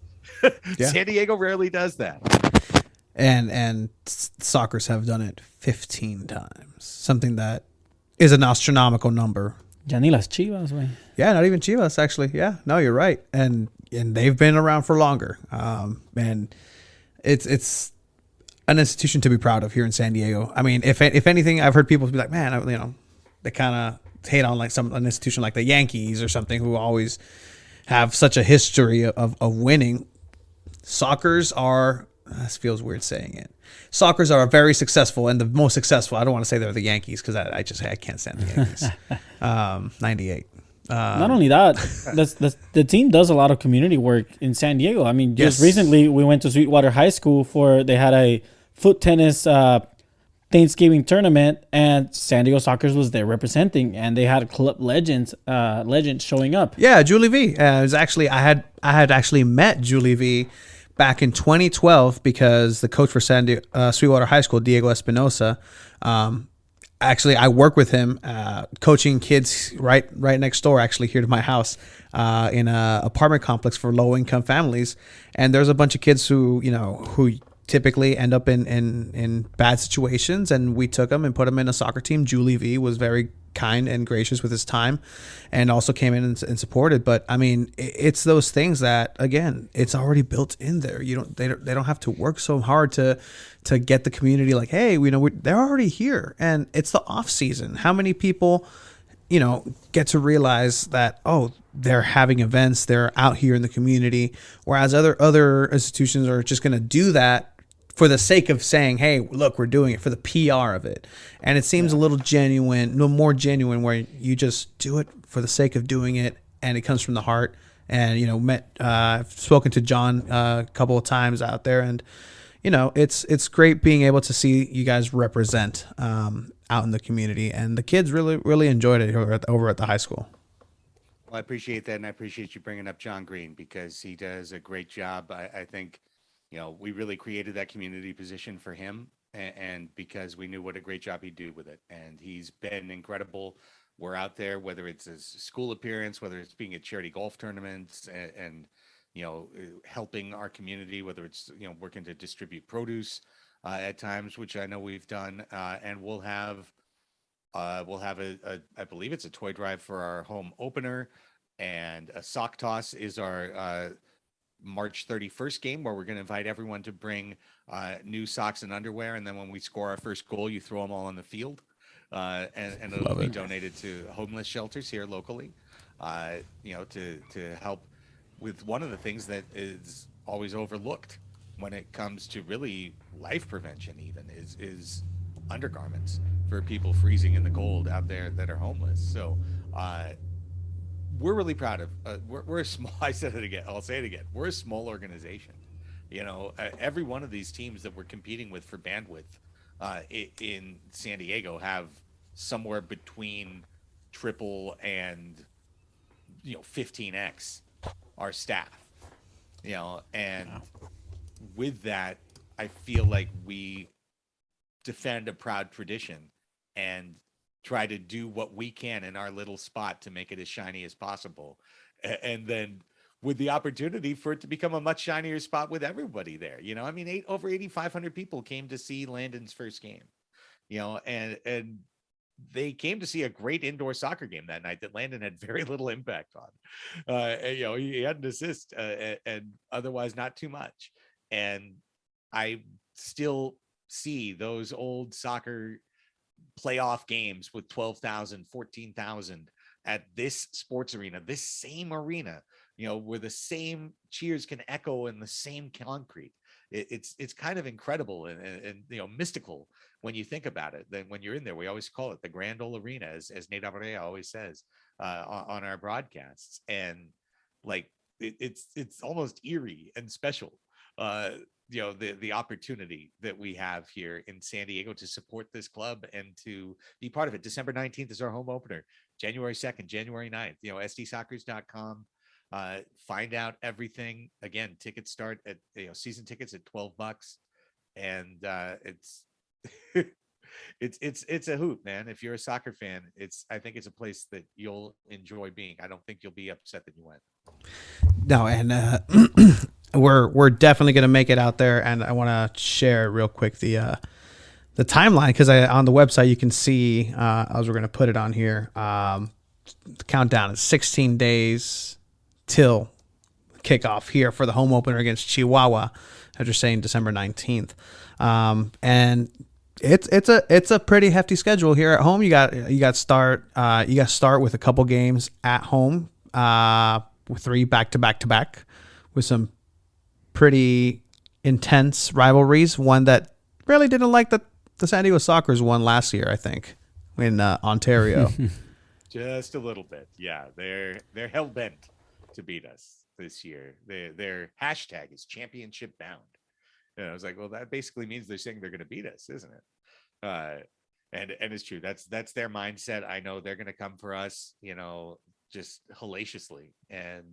San Diego rarely does that. And Sockers have done it 15 times, something that is an astronomical number. Ya ni las Chivas, güey. Yeah, not even Chivas, actually. Yeah, no, you're right. And they've been around for longer. And it's an institution to be proud of here in San Diego. I mean, if anything, I've heard people be like, man, they kind of hate on like an institution like the Yankees or something who always have such a history of winning. Sockers are, this feels weird saying it. Sockers are very successful and the most successful. I don't want to say they're the Yankees because I can't stand the Yankees. 98. Not only that, the team does a lot of community work in San Diego. I mean, just recently we went to Sweetwater High School they had a foot tennis Thanksgiving tournament, and San Diego Sockers was there representing, and they had club legends showing up. Yeah, Julie V. It was actually I had actually met Julie V. back in 2012 because the coach for Sweetwater High School, Diego Espinosa, actually I work with him coaching kids right next door, actually here to my house, in a apartment complex for low income families, and there's a bunch of kids who typically end up in bad situations, and we took them and put them in a soccer team. Julie V was very kind and gracious with his time and also came in and supported. But I mean, it's those things that, again, it's already built in there. They don't have to work so hard to get the community like, hey, they're already here, and it's the off season. How many people get to realize that, oh, they're having events, they're out here in the community, whereas other institutions are just going to do that for the sake of saying, hey, look, we're doing it, for the PR of it. And it seems a little more genuine, where you just do it for the sake of doing it, and it comes from the heart. And, I've spoken to John a couple of times out there, and, it's great being able to see you guys represent out in the community. And the kids really, really enjoyed it over at the high school. Well, I appreciate that, and I appreciate you bringing up John Green, because he does a great job. I think we really created that community position for him, and because we knew what a great job he'd do with it. And he's been incredible. We're out there, whether it's his school appearance, whether it's being at charity golf tournaments, and helping our community, whether it's, working to distribute produce at times, which I know we've done. And we'll have I believe it's a toy drive for our home opener, and a sock toss is our March 31st game, where we're going to invite everyone to bring new socks and underwear, and then when we score our first goal, you throw them all on the field, and it'll be donated to homeless shelters here locally, to help with one of the things that is always overlooked when it comes to really life prevention, even is undergarments for people freezing in the cold out there that are homeless. So we're really proud of, we're a small, I said it again, I'll say it again. We're a small organization. Every one of these teams that we're competing with for bandwidth in San Diego have somewhere between triple and 15x our staff. And with that, I feel like we defend a proud tradition and try to do what we can in our little spot to make it as shiny as possible. And then with the opportunity for it to become a much shinier spot with everybody there. Over 8,500 people came to see Landon's first game, and they came to see a great indoor soccer game that night that Landon had very little impact on. He had an assist and otherwise not too much. And I still see those old soccer playoff games with 12,000, 14,000 at this sports arena, this same arena, where the same cheers can echo in the same concrete. It's kind of incredible and mystical when you think about it. Then when you're in there, we always call it the Grand Ole Arena, as Nate Abaurrea always says on our broadcasts. And like it's almost eerie and special. The opportunity that we have here in San Diego to support this club and to be part of it. December 19th is our home opener. January 2nd, January 9th, sdsoccers.com. Find out everything. Again, tickets start at season tickets at $12, and it's a hoot, man. If you're a soccer fan, I think it's a place that you'll enjoy being. I don't think you'll be upset that you went. No, and we're definitely gonna make it out there, and I want to share real quick the timeline, because on the website you can see as we're gonna put it on here. The countdown is 16 days till kickoff here for the home opener against Chihuahua, as you're saying, December 19th. And it's a pretty hefty schedule here at home. You got start with a couple games at home, with 3 back with some pretty intense rivalries. One that really didn't like the San Diego Sockers won last year, I think, in Ontario. Just a little bit. Yeah, they're hell bent to beat us this year. Their hashtag is championship bound. And I was like, well, that basically means they're saying they're going to beat us, isn't it? And it's true. That's their mindset. I know they're going to come for us, just hellaciously. And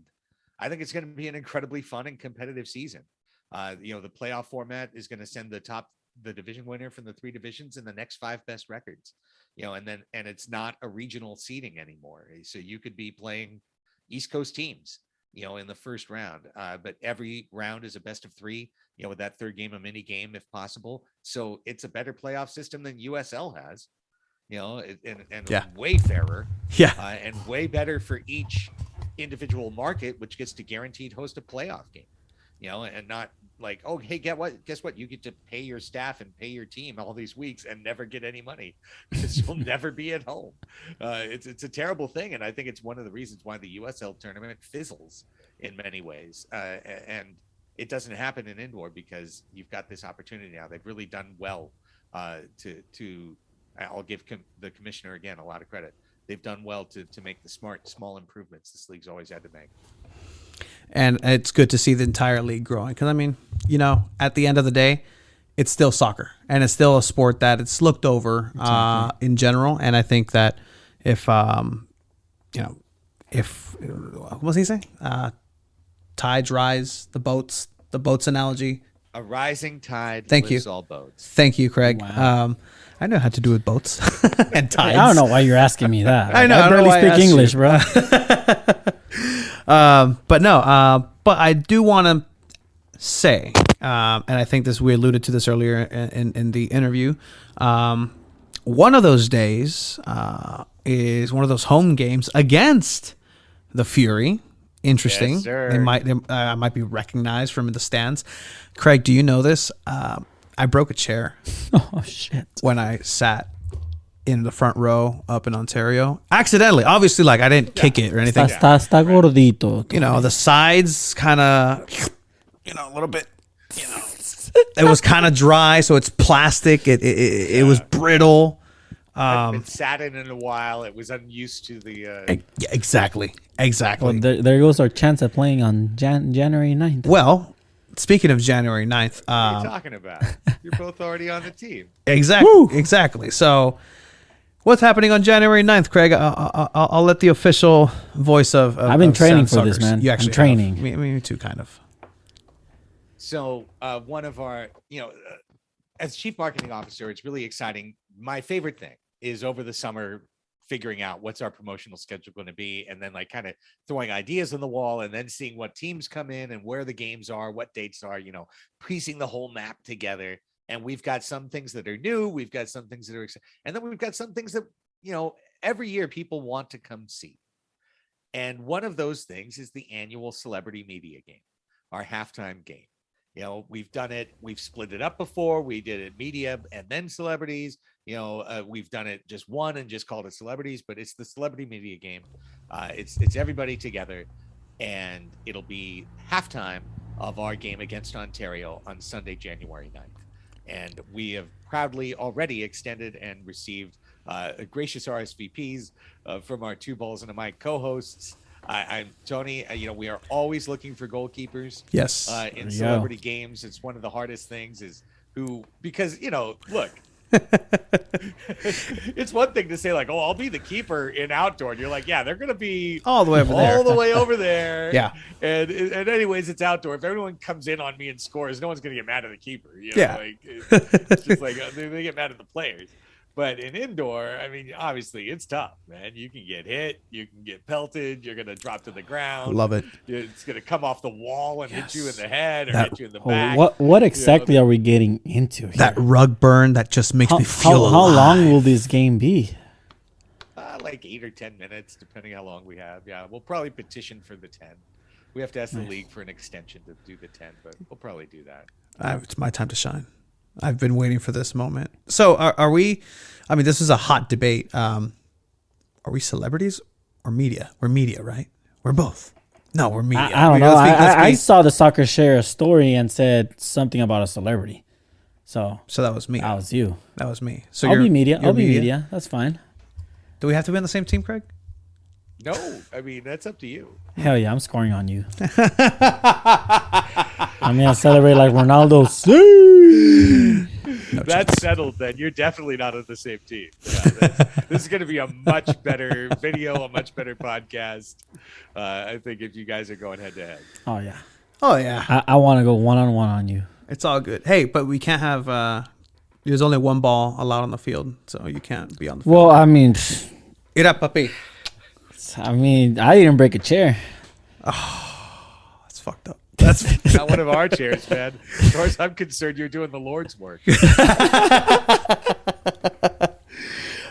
I think it's going to be an incredibly fun and competitive season. The playoff format is going to send the division winner from the 3 divisions and the next 5 best records, and it's not a regional seeding anymore. So you could be playing East Coast teams, in the first round, but every round is a best of 3, with that third game, a mini game if possible. So it's a better playoff system than USL has, and way fairer. Yeah. And way better for each individual market, which gets to guaranteed host a playoff game, and not like, oh, hey, guess what? You get to pay your staff and pay your team all these weeks and never get any money because you'll never be at home. It's a terrible thing. And I think it's one of the reasons why the USL tournament fizzles in many ways. And it doesn't happen in indoor because you've got this opportunity now. They've really done well to I'll give the commissioner, again, a lot of credit. They've done well to make the small improvements this league's always had to make. And it's good to see the entire league growing, because, at the end of the day, it's still soccer, and it's still a sport that it's looked over in general. And I think that if what was he saying? Tides rise, the boats analogy. A rising tide lifts all boats. Thank you, Craig. Wow. I know how to do with boats and tides. I don't know why you're asking me that. I know. I barely speak English, bro. But I do want to say, and I think we alluded to this earlier in the interview. One of those days is one of those home games against the Fury. Interesting. Yes, sir. They might be recognized from the stands. Craig, do you know this? I broke a chair. Oh shit! When I sat in the front row up in Ontario, accidentally. Obviously, I didn't kick it or anything. Está gordito. The sides kind of, a little bit. It was kind of dry, so it's plastic. It was brittle. Hadn't been sat in a while. It was unused to the. Exactly. Well, there goes our chance of playing on January 9th. Well, speaking of January 9th. What are you talking about? You're both already on the team. Exactly. So What's happening on January 9th, Craig? I'll let the official voice of I've been of training Sound for this, Suckers. man. You actually I'm training. Me too, kind of. So one of our, as chief marketing officer, it's really exciting. My favorite thing is over the summer figuring out what's our promotional schedule going to be, and then like kind of throwing ideas on the wall, and then seeing what teams come in and where the games are, what dates are, piecing the whole map together. And we've got some things that are new, we've got some things that are exciting, and then we've got some things that every year people want to come see. And one of those things is the annual celebrity media game, our halftime game. We've done it. We've split it up before. We did it media and then celebrities. We've done it just one and just called it celebrities, but it's the celebrity media game. It's everybody together, and it'll be halftime of our game against Ontario on Sunday, January 9th. And we have proudly already extended and received gracious RSVPs from our Two Balls and a Mic co-hosts. I'm Tony. We are always looking for goalkeepers. Yes. In celebrity games, it's one of the hardest things. Because look, it's one thing to say like, oh, I'll be the keeper in outdoor, and you're like, yeah, they're gonna be all the way over there. Yeah. And anyways, it's outdoor. If everyone comes in on me and scores, no one's gonna get mad at the keeper. It's just like they get mad at the players. But in indoor, I mean, obviously it's tough, man. You can get hit, you can get pelted, you're gonna drop to the ground. Love it. It's gonna come off the wall and hit you in the head or hit you in the back. What exactly are we getting into here? That rug burn that just makes me feel alive. How long will this game be? Like 8 or 10 minutes, depending how long we have. Yeah, we'll probably petition for the 10. We have to ask the league for an extension to do the 10, but we'll probably do that. It's my time to shine. I've been waiting for this moment. So are we, I mean, this is a hot debate. Are we celebrities or media? We're media, right? We're both. No, we're media. I don't know. I saw the soccer share a story and said something about a celebrity. So that was me. That was you. That was me. So I'll be media. I'll be media. That's fine. Do we have to be on the same team, Craig? No, I mean, that's up to you. Hell yeah, I'm scoring on you. I'm going to celebrate like Ronaldo. That's settled then. You're definitely not on the same team. Yeah, this is going to be a much better video, a much better podcast. I think if you guys are going head to head. Oh, yeah. Oh, yeah. I want to go one-on-one on you. It's all good. Hey, but we can't have, there's only one ball allowed on the field, so you can't be on the field. Well, I mean, Ira, papi. I didn't break a chair. Oh, that's fucked up. That's not one of our chairs, man. As far as I'm concerned, you're doing the Lord's work.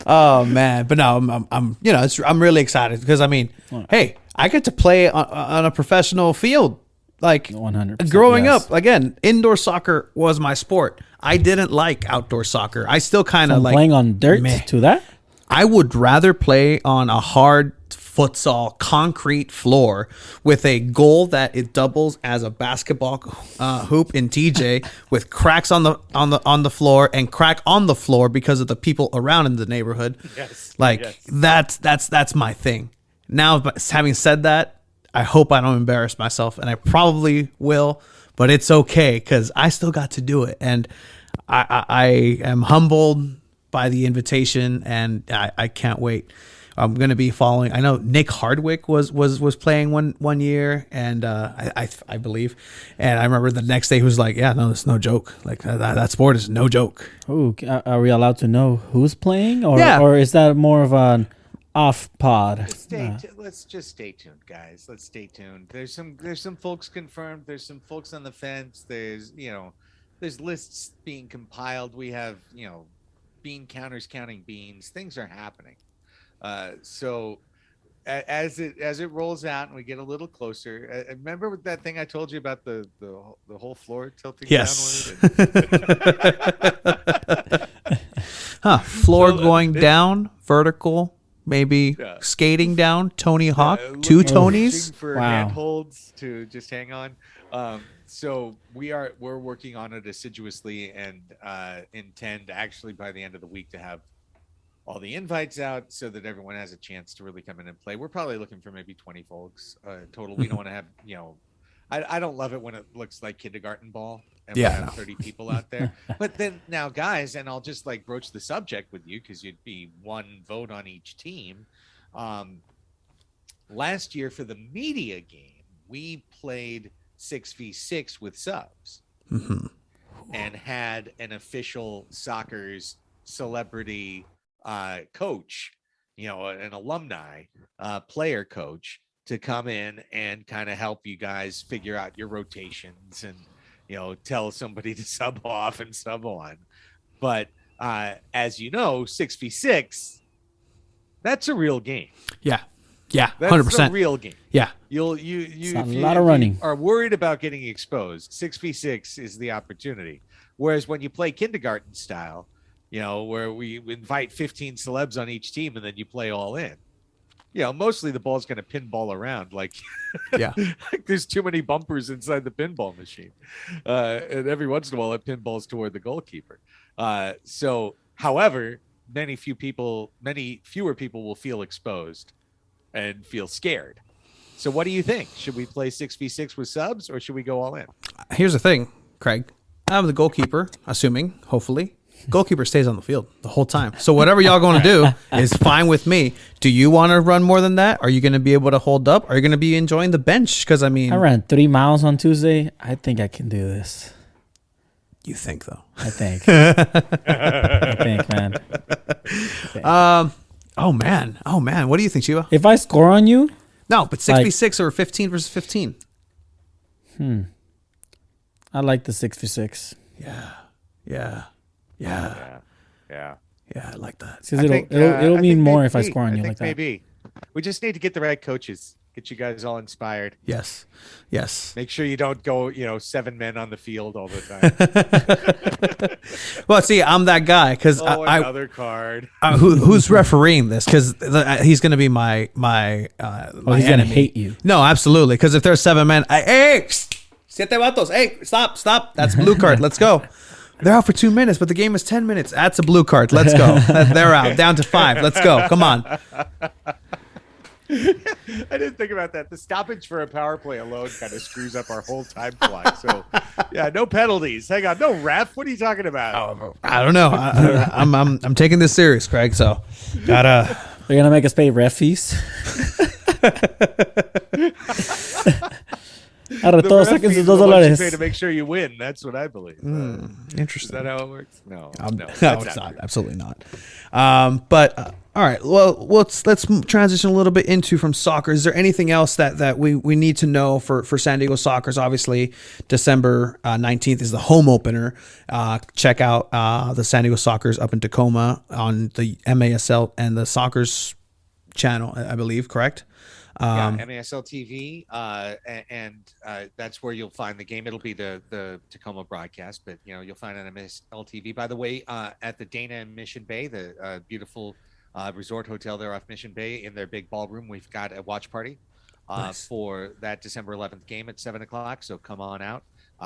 Oh man, but no, I'm really excited because I mean, hey, I get to play on a professional field. Like 100%. Growing up, again, indoor soccer was my sport. I didn't like outdoor soccer. I still kind of like playing on dirt to that. I would rather play on a hard futsal concrete floor with a goal that it doubles as a basketball hoop in TJ with cracks on the floor and crack on the floor because of the people around in the neighborhood. Yes. That's my thing. Now, having said that, I hope I don't embarrass myself, and I probably will, but it's okay because I still got to do it, and I am humbled by the invitation, and I can't wait. I'm going to be following. I know Nick Hardwick was playing one year, and I believe, and I remember the next day he was like, "Yeah, no, it's no joke. Like that sport is no joke." Ooh, are we allowed to know who's playing, or is that more of an off pod? Let's just stay tuned, guys. Let's stay tuned. There's some folks confirmed. There's some folks on the fence. There's lists being compiled. We have bean counters counting beans. Things are happening. So as it rolls out and we get a little closer, remember with that thing I told you about the whole floor tilting yes. downward? Floor going down, vertical, maybe skating down, Tony Hawk, two Tonys. For handholds to just hang on. So we're working on it assiduously and intend actually by the end of the week to have all the invites out so that everyone has a chance to really come in and play. We're probably looking for maybe 20 folks total. We don't want to have, I don't love it when it looks like kindergarten ball. and Yeah, we'll have no. 30 people out there. But then now, guys, and I'll just like broach the subject with you because you'd be one vote on each team. Last year for the media game, we played 6v6 with subs and had an official soccer's celebrity coach, an alumni player coach to come in and kind of help you guys figure out your rotations and, tell somebody to sub off and sub on. But as you know, 6v6, that's a real game. Yeah. Yeah. That's 100%. a real game. Yeah. You It's a if lot of running. you are worried about getting exposed, 6v6 is the opportunity. Whereas when you play kindergarten style, where we invite 15 celebs on each team and then you play all in, mostly the ball's going to pinball around. Like, Yeah. like there's too many bumpers inside the pinball machine. And every once in a while it pinballs toward the goalkeeper. However, many fewer people will feel exposed and feel scared. So what do you think? Should we play 6v6 with subs or should we go all in? Here's the thing, Craig. I'm the goalkeeper, assuming, hopefully. Goalkeeper stays on the field the whole time. So whatever y'all going to do is fine with me. Do you want to run more than that? Are you going to be able to hold up? Are you going to be enjoying the bench? Because, I ran 3 miles on Tuesday. I think I can do this. You think, though. I think. I think, man. Oh, man. What do you think, Shiva? If I score on you, No, but 6v6 or 15 versus 15. I like the 6v6. Yeah. Yeah. I like that. Because it'll mean more if I score on you like that. Maybe. We just need to get the right coaches. Get you guys all inspired. Yes. Make sure you don't go, 7 men on the field all the time. Well, see, I'm that guy because another card. who's refereeing this? Because he's going to be my He's enemy. gonna hate you. No, absolutely. Because if there's 7 men, hey, siete vatos, hey, stop. That's a blue card. Let's go. They're out for 2 minutes, but the game is 10 minutes. That's a blue card. Let's go. They're out. Down to 5. Let's go. Come on. I didn't think about that. The stoppage for a power play alone kind of screws up our whole time clock. So, yeah, no penalties. Hang on, no ref. What are you talking about? I don't know. I'm taking this serious, Craig. So, gotta. They're gonna make us pay ref fees. Ahora The todos ref saquen fees sus are the ones you $2. pay to make sure you win. That's what I believe. Is Interesting. that how it works? No, No, that's it's not. true. Absolutely not. But all right. Well, let's transition a little bit into from soccer. Is there anything else that we need to know for San Diego Sockers? Obviously, December 19th is the home opener. Check out the San Diego Sockers up in Tacoma on the MASL and the Sockers channel, I believe. Correct? MASL TV, and that's where you'll find the game. It'll be the Tacoma broadcast, but you'll find it on MASL TV. By the way, at the Dana in Mission Bay, the beautiful resort hotel there off Mission Bay, in their big ballroom, we've got a watch party Nice. for that December 11th game at 7:00. So come on out.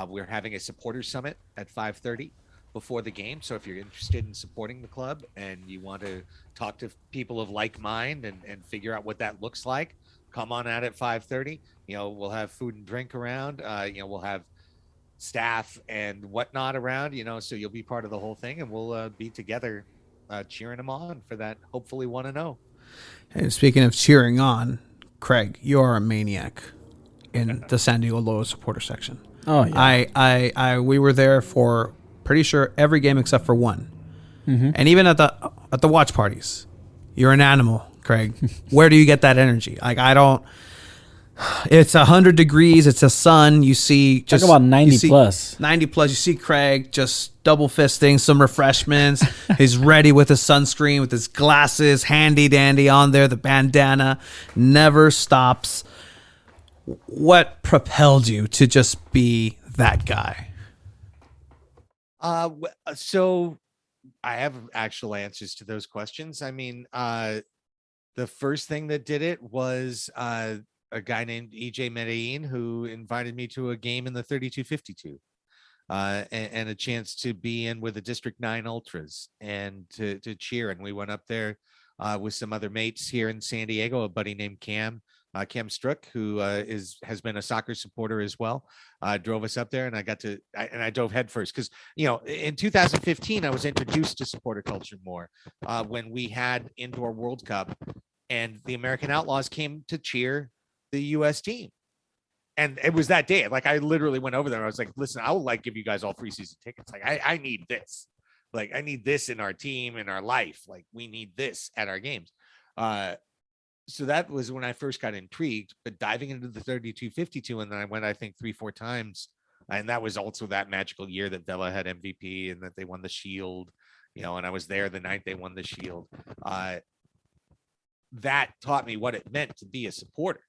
We're having a supporters summit at 5:30 before the game. So if you're interested in supporting the club and you want to talk to people of like mind and figure out what that looks like, come on out at 5:30. We'll have food and drink around. We'll have staff and whatnot around. So you'll be part of the whole thing, and we'll be together cheering them on for that. Hopefully 1-0. And speaking of cheering on, Craig, you are a maniac in the San Diego Loyal supporter section. Oh yeah. We were there for pretty sure every game except for one, and even at the watch parties, you're an animal, Craig. Where do you get that energy? Like, I don't. It's 100 degrees. It's a sun. You see, just Talk about 90 plus. 90 plus. You see Craig just double fisting some refreshments. He's ready with his sunscreen, with his glasses, handy dandy on there. The bandana never stops. What propelled you to just be that guy? So I have actual answers to those questions. I mean, the first thing that did it was a guy named EJ Medellin, who invited me to a game in the 3252 and a chance to be in with the District 9 Ultras and to cheer. And we went up there with some other mates here in San Diego, a buddy named Cam, Cam Strook, who has been a soccer supporter as well, drove us up there, and I dove headfirst because in 2015 I was introduced to supporter culture more when we had indoor World Cup, and the American Outlaws came to cheer the U.S. team. And it was that day. Like, I literally went over there and I was like, listen, I will give you guys all free season tickets. Like, I need this. Like, I need this in our team, in our life. Like, we need this at our games. So that was when I first got intrigued, but diving into the 32-52, and then I went, I think 3-4 times. And that was also that magical year that Vela had MVP and that they won the Shield, and I was there the night they won the Shield. That taught me what it meant to be a supporter.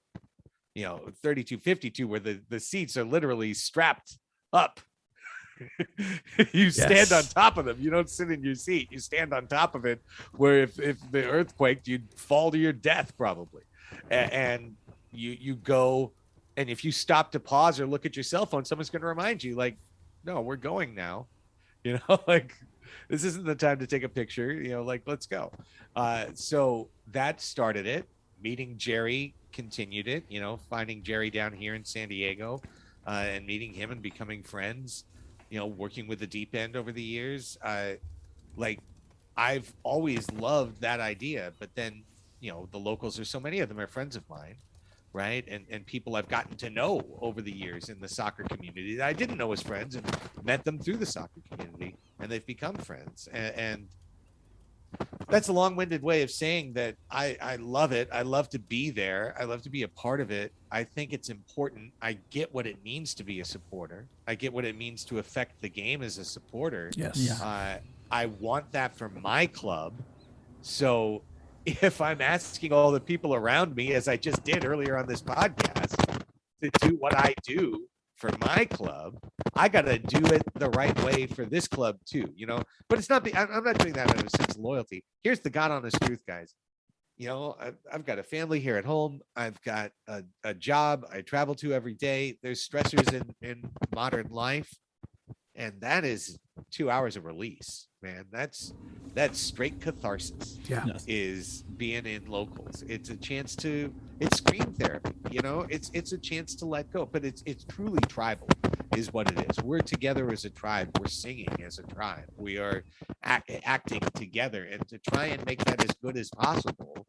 32-52, where the seats are literally strapped up. You stand on top of them. You don't sit in your seat. You stand on top of it, where if the earth quaked, you'd fall to your death probably. And you go, and if you stop to pause or look at your cell phone, someone's going to remind you, like, no, we're going now. Like, this isn't the time to take a picture. Like, let's go. So that started it. Meeting Jerry continued it, finding Jerry down here in San Diego, and meeting him and becoming friends, working with the Deep End over the years. Like, I've always loved that idea, but then, the locals, there's so many of them are friends of mine, right? And people I've gotten to know over the years in the soccer community that I didn't know as friends, and met them through the soccer community, and they've become friends. And that's a long-winded way of saying that I love it. I love to be there. I love to be a part of it. I think it's important. I get what it means to be a supporter. I get what it means to affect the game as a supporter. Yes. Yeah. I want that for my club. So if I'm asking all the people around me, as I just did earlier on this podcast, to do what I do for my club, I got to do it the right way for this club too, but it's not I'm not doing that out of a sense of loyalty. Here's the God honest truth, guys. I've got a family here at home. I've got a job I travel to every day. There's stressors in modern life. And that is 2 hours of release, man. That's straight catharsis. Yeah. Yes. Is being in locals. It's a chance to, it's screen therapy, it's a chance to let go, but it's truly tribal is what it is. We're together as a tribe. We're singing as a tribe. We are acting together, and to try and make that as good as possible,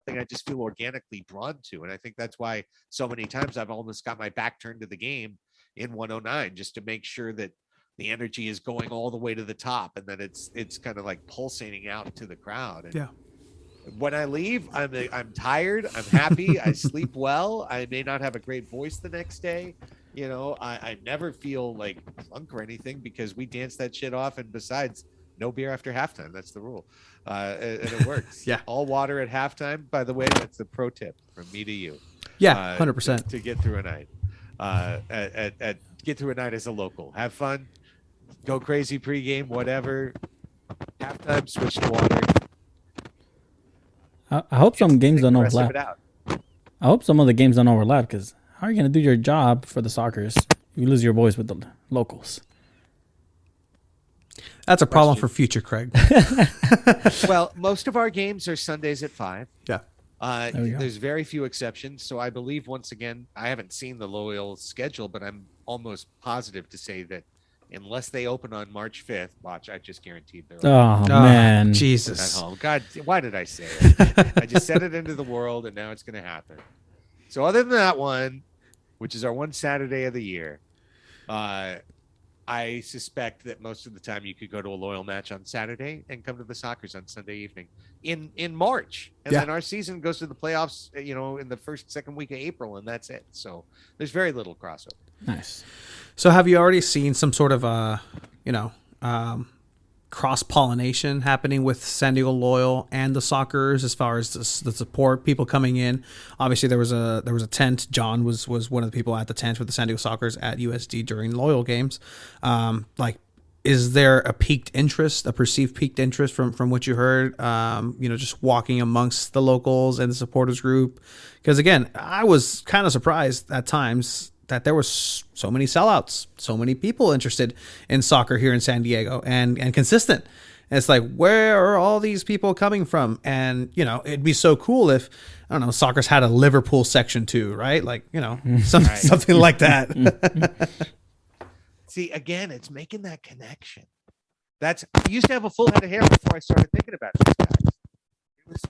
I just feel organically drawn to. And I think that's why so many times I've almost got my back turned to the game in 109, just to make sure that the energy is going all the way to the top, and then it's kind of like pulsating out to the crowd. And Yeah. when I leave, I'm tired. I'm happy. I sleep well. I may not have a great voice the next day. I never feel like drunk or anything, because we dance that shit off. And besides, no beer after halftime. That's the rule. And it works. Yeah. All water at halftime. By the way, that's the pro tip from me to you. Yeah. 100%. To get through a night. Get through a night as a local. Have fun. Go crazy pregame, whatever. Halftime, switch to water. I hope some games don't The rest of overlap. it out. I hope some of the games don't overlap, because how are you going to do your job for the Sockers if you lose your voice with the locals? That's a problem for future Craig. Well, most of our games are Sundays at 5. Yeah. There we go. There's very few exceptions. So I believe, once again, I haven't seen the Loyal schedule, but I'm almost positive to say that unless they open on March 5th, watch, I just guaranteed they're Oh, Oh, man. at Jesus. home. God, why did I say it? I just set it into the world, and now it's going to happen. So other than that one, which is our one Saturday of the year, I suspect that most of the time you could go to a Loyal match on Saturday and come to the Sockers on Sunday evening in March. And Yeah. then our season goes to the playoffs, in the second week of April, and that's it. So there's very little crossover. Nice. So have you already seen some sort of cross-pollination happening with San Diego Loyal and the Sockers as far as the support, people coming in? Obviously there was a tent. John was one of the people at the tent with the San Diego Sockers at USD during Loyal games. Is there a perceived peaked interest from what you heard, just walking amongst the locals and the supporters group? Because again, I was kind of surprised at times that there was so many sellouts, so many people interested in soccer here in San Diego, and consistent. And it's like, where are all these people coming from? And, you know, it'd be so cool if, I don't know, soccer's had a Liverpool section too, right? Like, you know, something like that. See, again, it's making that connection. I used to have a full head of hair before I started thinking about these guys. It was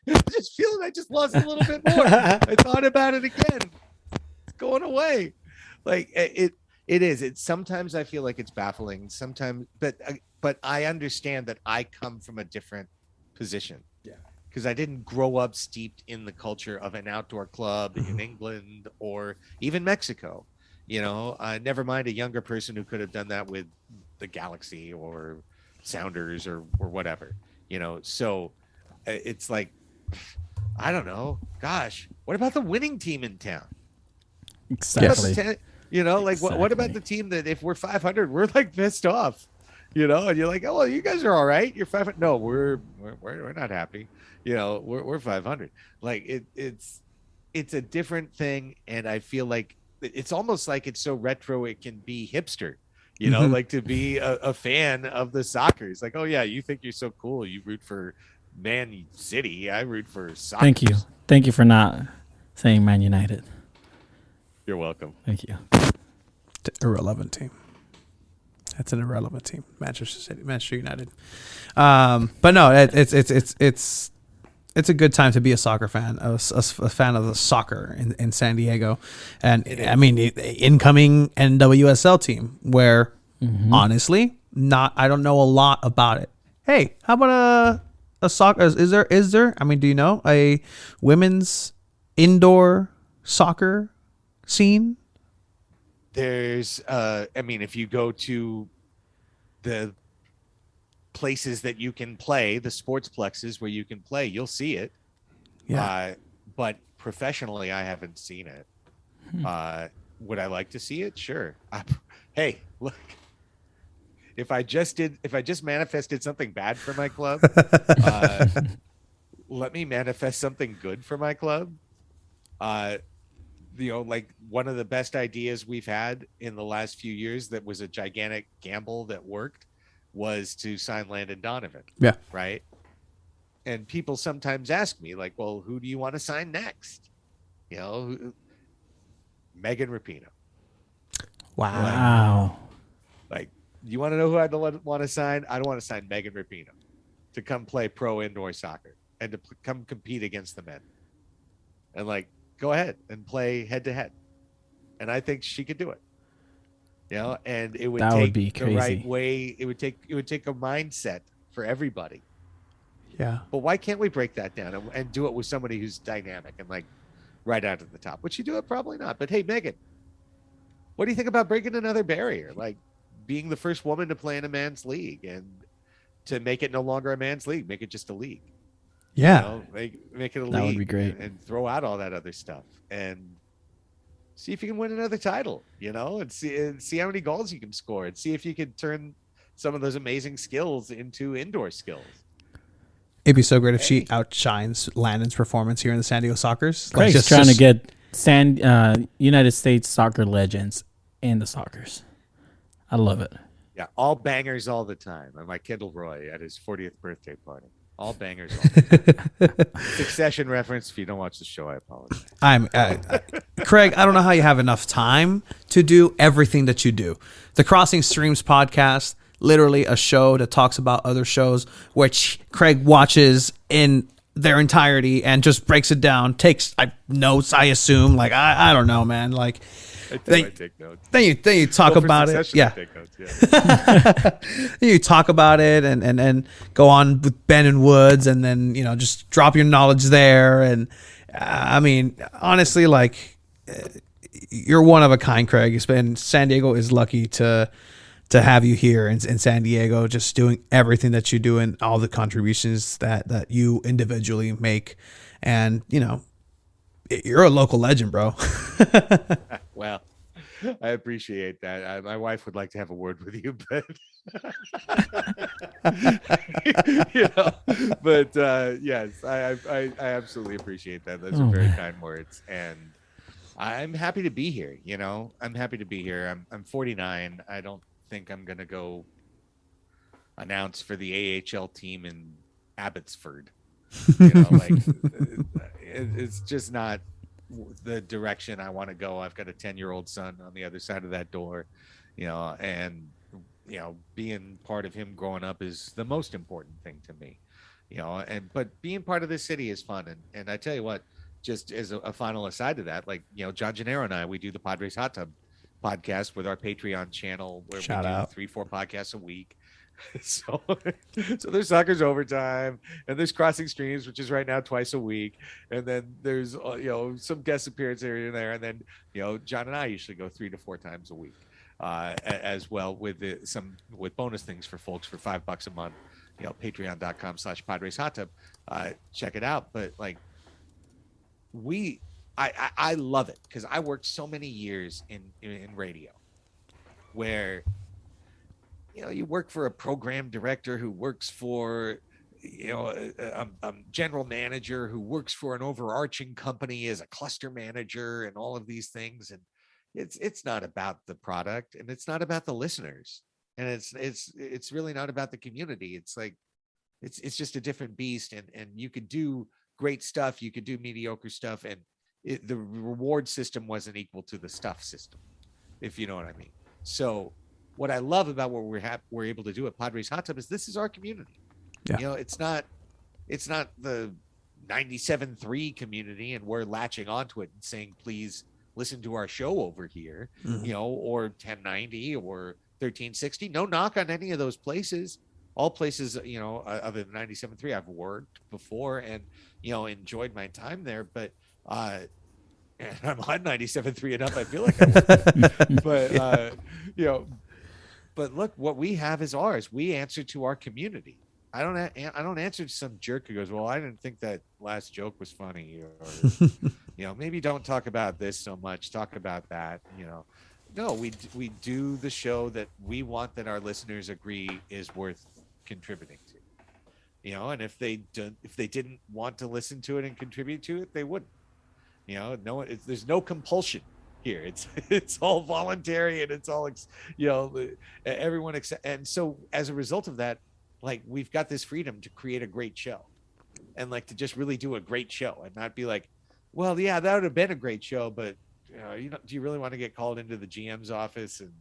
I just feeling I just lost a little bit more. I thought about it again. It's going away. Like it is. It's sometimes I feel like it's baffling. Sometimes, but I understand that I come from a different position. Yeah. Because I didn't grow up steeped in the culture of an outdoor club in England or even Mexico. You know, never mind a younger person who could have done that with the Galaxy or Sounders or whatever. You know, so it's like, I don't know. Gosh, what about the winning team in town? Exactly. You know, like what about the team that if we're 500, we're like pissed off, you know, and you're like, oh, well, you guys are all right. You're 500. No, we're not happy. You know, we're 500. Like it's a different thing, and I feel like it's almost like it's so retro it can be hipster. You know, like to be a fan of the soccer. It's like, oh yeah, you think you're so cool. You root for Man City. I root for soccer. Thank you for not saying Man United. You're welcome. Thank you. Irrelevant team. That's an irrelevant team. Manchester United. But no, it's a good time to be a soccer fan, a fan of the soccer in San Diego. And I mean, incoming NWSL team where honestly, I don't know a lot about it. Hey, how about a soccer? Is there, I mean, do you know a women's indoor soccer scene? There's, I mean, if you go to the places that you can play, the sports plexes where you can play, you'll see it. Yeah. But professionally, I haven't seen it. Would I like to see it? Sure. Hey, look, if I just manifested something bad for my club, let me manifest something good for my club. You know, like one of the best ideas we've had in the last few years that was a gigantic gamble that worked was to sign Landon Donovan. Yeah. Right. And people sometimes ask me, like, well, who do you want to sign next? You know, Megan Rapinoe. Wow. Like, you want to know who I'd want to sign? I don't want to sign Megan Rapinoe to come play pro indoor soccer and to come compete against the men. And like, go ahead and play head to head. And I think she could do it. You know, and it would take be the right way. It would take a mindset for everybody. Yeah. But why can't we break that down and do it with somebody who's dynamic and like right out at the top? Would she do it? Probably not. But hey, Megan, what do you think about breaking another barrier? Like being the first woman to play in a man's league and to make it no longer a man's league, make it just a league. Yeah. You know, make it a league. That would be great. And throw out all that other stuff and see if you can win another title, you know, and see how many goals you can score and see if you can turn some of those amazing skills into indoor skills. It'd be so great if she outshines Landon's performance here in the San Diego Soccers. Craig's Like trying to get United States soccer legends in the Soccers. I love it. Yeah, all bangers all the time. And my Kendall Roy at his 40th birthday party. All bangers all the time. Succession reference. If you don't watch the show, I apologize. Craig, I don't know how you have enough time to do everything that you do. The Crossing Streams podcast, literally a show that talks about other shows, which Craig watches in their entirety and just breaks it down, takes notes, I assume. Like, I don't know, man. Like, I take notes. Then you talk about it. Yeah. Take notes, yeah. You talk about it and go on with Ben and Woods and then, you know, just drop your knowledge there. And I mean, honestly, like, you're one of a kind, Craig. San Diego is lucky to have you here in San Diego, just doing everything that you do and all the contributions that you individually make. And, you know, you're a local legend, bro. Well, I appreciate that. My wife would like to have a word with you, but you know, but yes, I absolutely appreciate that. Those are very kind words, and I'm happy to be here. You know, I'm happy to be here. I'm 49. I don't think I'm gonna go. announce for the AHL team in Abbotsford. Like it's just not the direction I want to go. I've got a 10-year-old son on the other side of that door, and being part of him growing up is the most important thing to me, but being part of this city is fun. And I tell you what, just as a final aside to that, like, John Gennaro and I, we do the Padres Hot Tub podcast with our Patreon channel where Shout we do out. 3-4 podcasts a week. So there's Soccer's Overtime, and there's Crossing Streams, which is right now twice a week, and then there's some guest appearance here and there, and then John and I usually go 3 to 4 times a week, as well with with bonus things for folks for $5 a month. Patreon.com/Padres Hot Tub. Check it out. But like I love it because I worked so many years in radio, where you work for a program director who works for a general manager who works for an overarching company as a cluster manager and all of these things, and it's not about the product, and it's not about the listeners, and it's really not about the community. It's like it's just a different beast, and you could do great stuff, you could do mediocre stuff, and the reward system wasn't equal to the stuff system, if you know what I mean. So what I love about what we're able to do at Padres Hot Tub is this is our community. Yeah. It's not the 97.3 community, and we're latching onto it and saying, please listen to our show over here, or 1090 or 1360. No knock on any of those places. All places, other than 97.3, I've worked before and, enjoyed my time there. But and I'm on 97.3 enough, I feel like I but, but look, what we have is ours. We answer to our community. I don't answer to some jerk who goes, well, I didn't think that last joke was funny, or maybe don't talk about this so much, talk about that. No, we do the show that we want, that our listeners agree is worth contributing to. And if they didn't want to listen to it and contribute to it, they wouldn't. There's no compulsion here. It's all voluntary, and it's all everyone accept. And so as a result of that, like, we've got this freedom to create a great show, and like to just really do a great show, and not be like, well, yeah, that would have been a great show, but do you really want to get called into the GM's office, and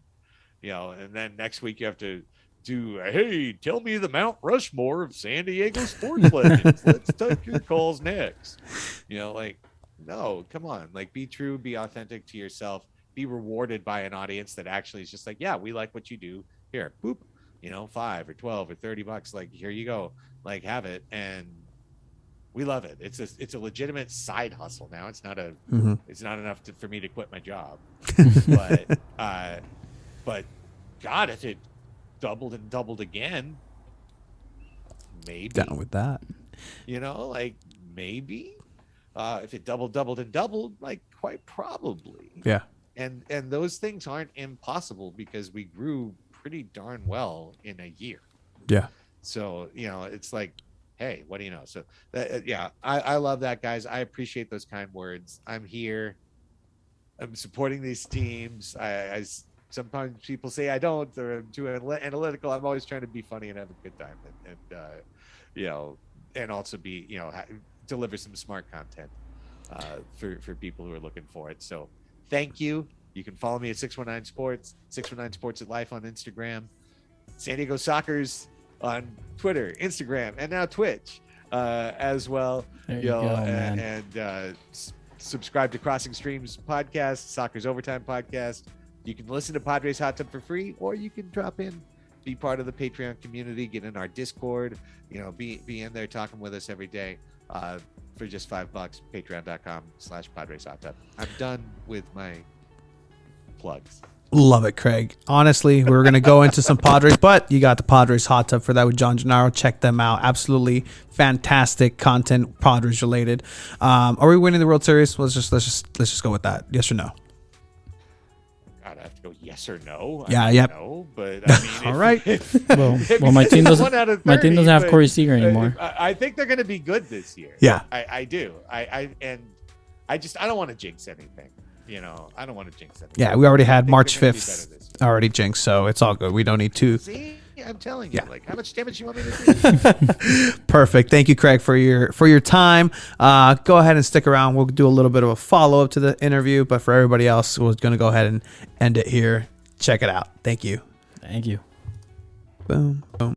and then next week you have to do, hey, tell me the Mount Rushmore of San Diego sports legends. Let's take your calls next. Like, no, come on, like, be true, be authentic to yourself, be rewarded by an audience that actually is just like, yeah, we like what you do. Here, boop, $5 or $12 or $30, like, here you go, like, have it. And we love it. It's a legitimate side hustle now. It's not it's not enough for me to quit my job, but God, if it doubled and doubled again, maybe Down with that. Like, maybe if it doubled and doubled, like, quite probably. Yeah. And those things aren't impossible, because we grew pretty darn well in a year. Yeah. So, it's like, hey, what do you know? So I love that, guys. I appreciate those kind words. I'm here. I'm supporting these teams. I sometimes people say I don't, or I'm too analytical. I'm always trying to be funny and have a good time, and also be, deliver some smart content for people who are looking for it. So thank you. You can follow me at 619 Sports, 619 Sports at Life on Instagram, San Diego Soccer's on Twitter, Instagram, and now Twitch as well. There you go, man. And subscribe to Crossing Streams podcast, Soccer's Overtime podcast. You can listen to Padres Hot Tub for free, or you can drop in, be part of the Patreon community, get in our Discord, be in there talking with us every day for just $5. Patreon.com/Padres Hot Tub. I'm done with my plugs. Love it, Craig. Honestly, we were going to go into some Padres, but you got the Padres Hot Tub for that with John Gennaro. Check them out. Absolutely fantastic content, Padres related. Are we winning the World Series? Let's just go with that. Yes or no? God, I have to go yes or no. No, but I mean, all right. Well, my team doesn't. My team doesn't have Corey Seager anymore. I think they're going to be good this year. Yeah, I do. I don't want to jinx anything. I don't want to jinx anything. Yeah, we already had March 5th already jinxed, so it's all good. We don't need to. See, I'm telling you. Yeah. Like, how much damage you want me to do? Perfect. Thank you, Craig, for your time. Go ahead and stick around. We'll do a little bit of a follow up to the interview, but for everybody else, we're going to go ahead and end it here. Check it out. Thank you. Thank you. Boom. Boom.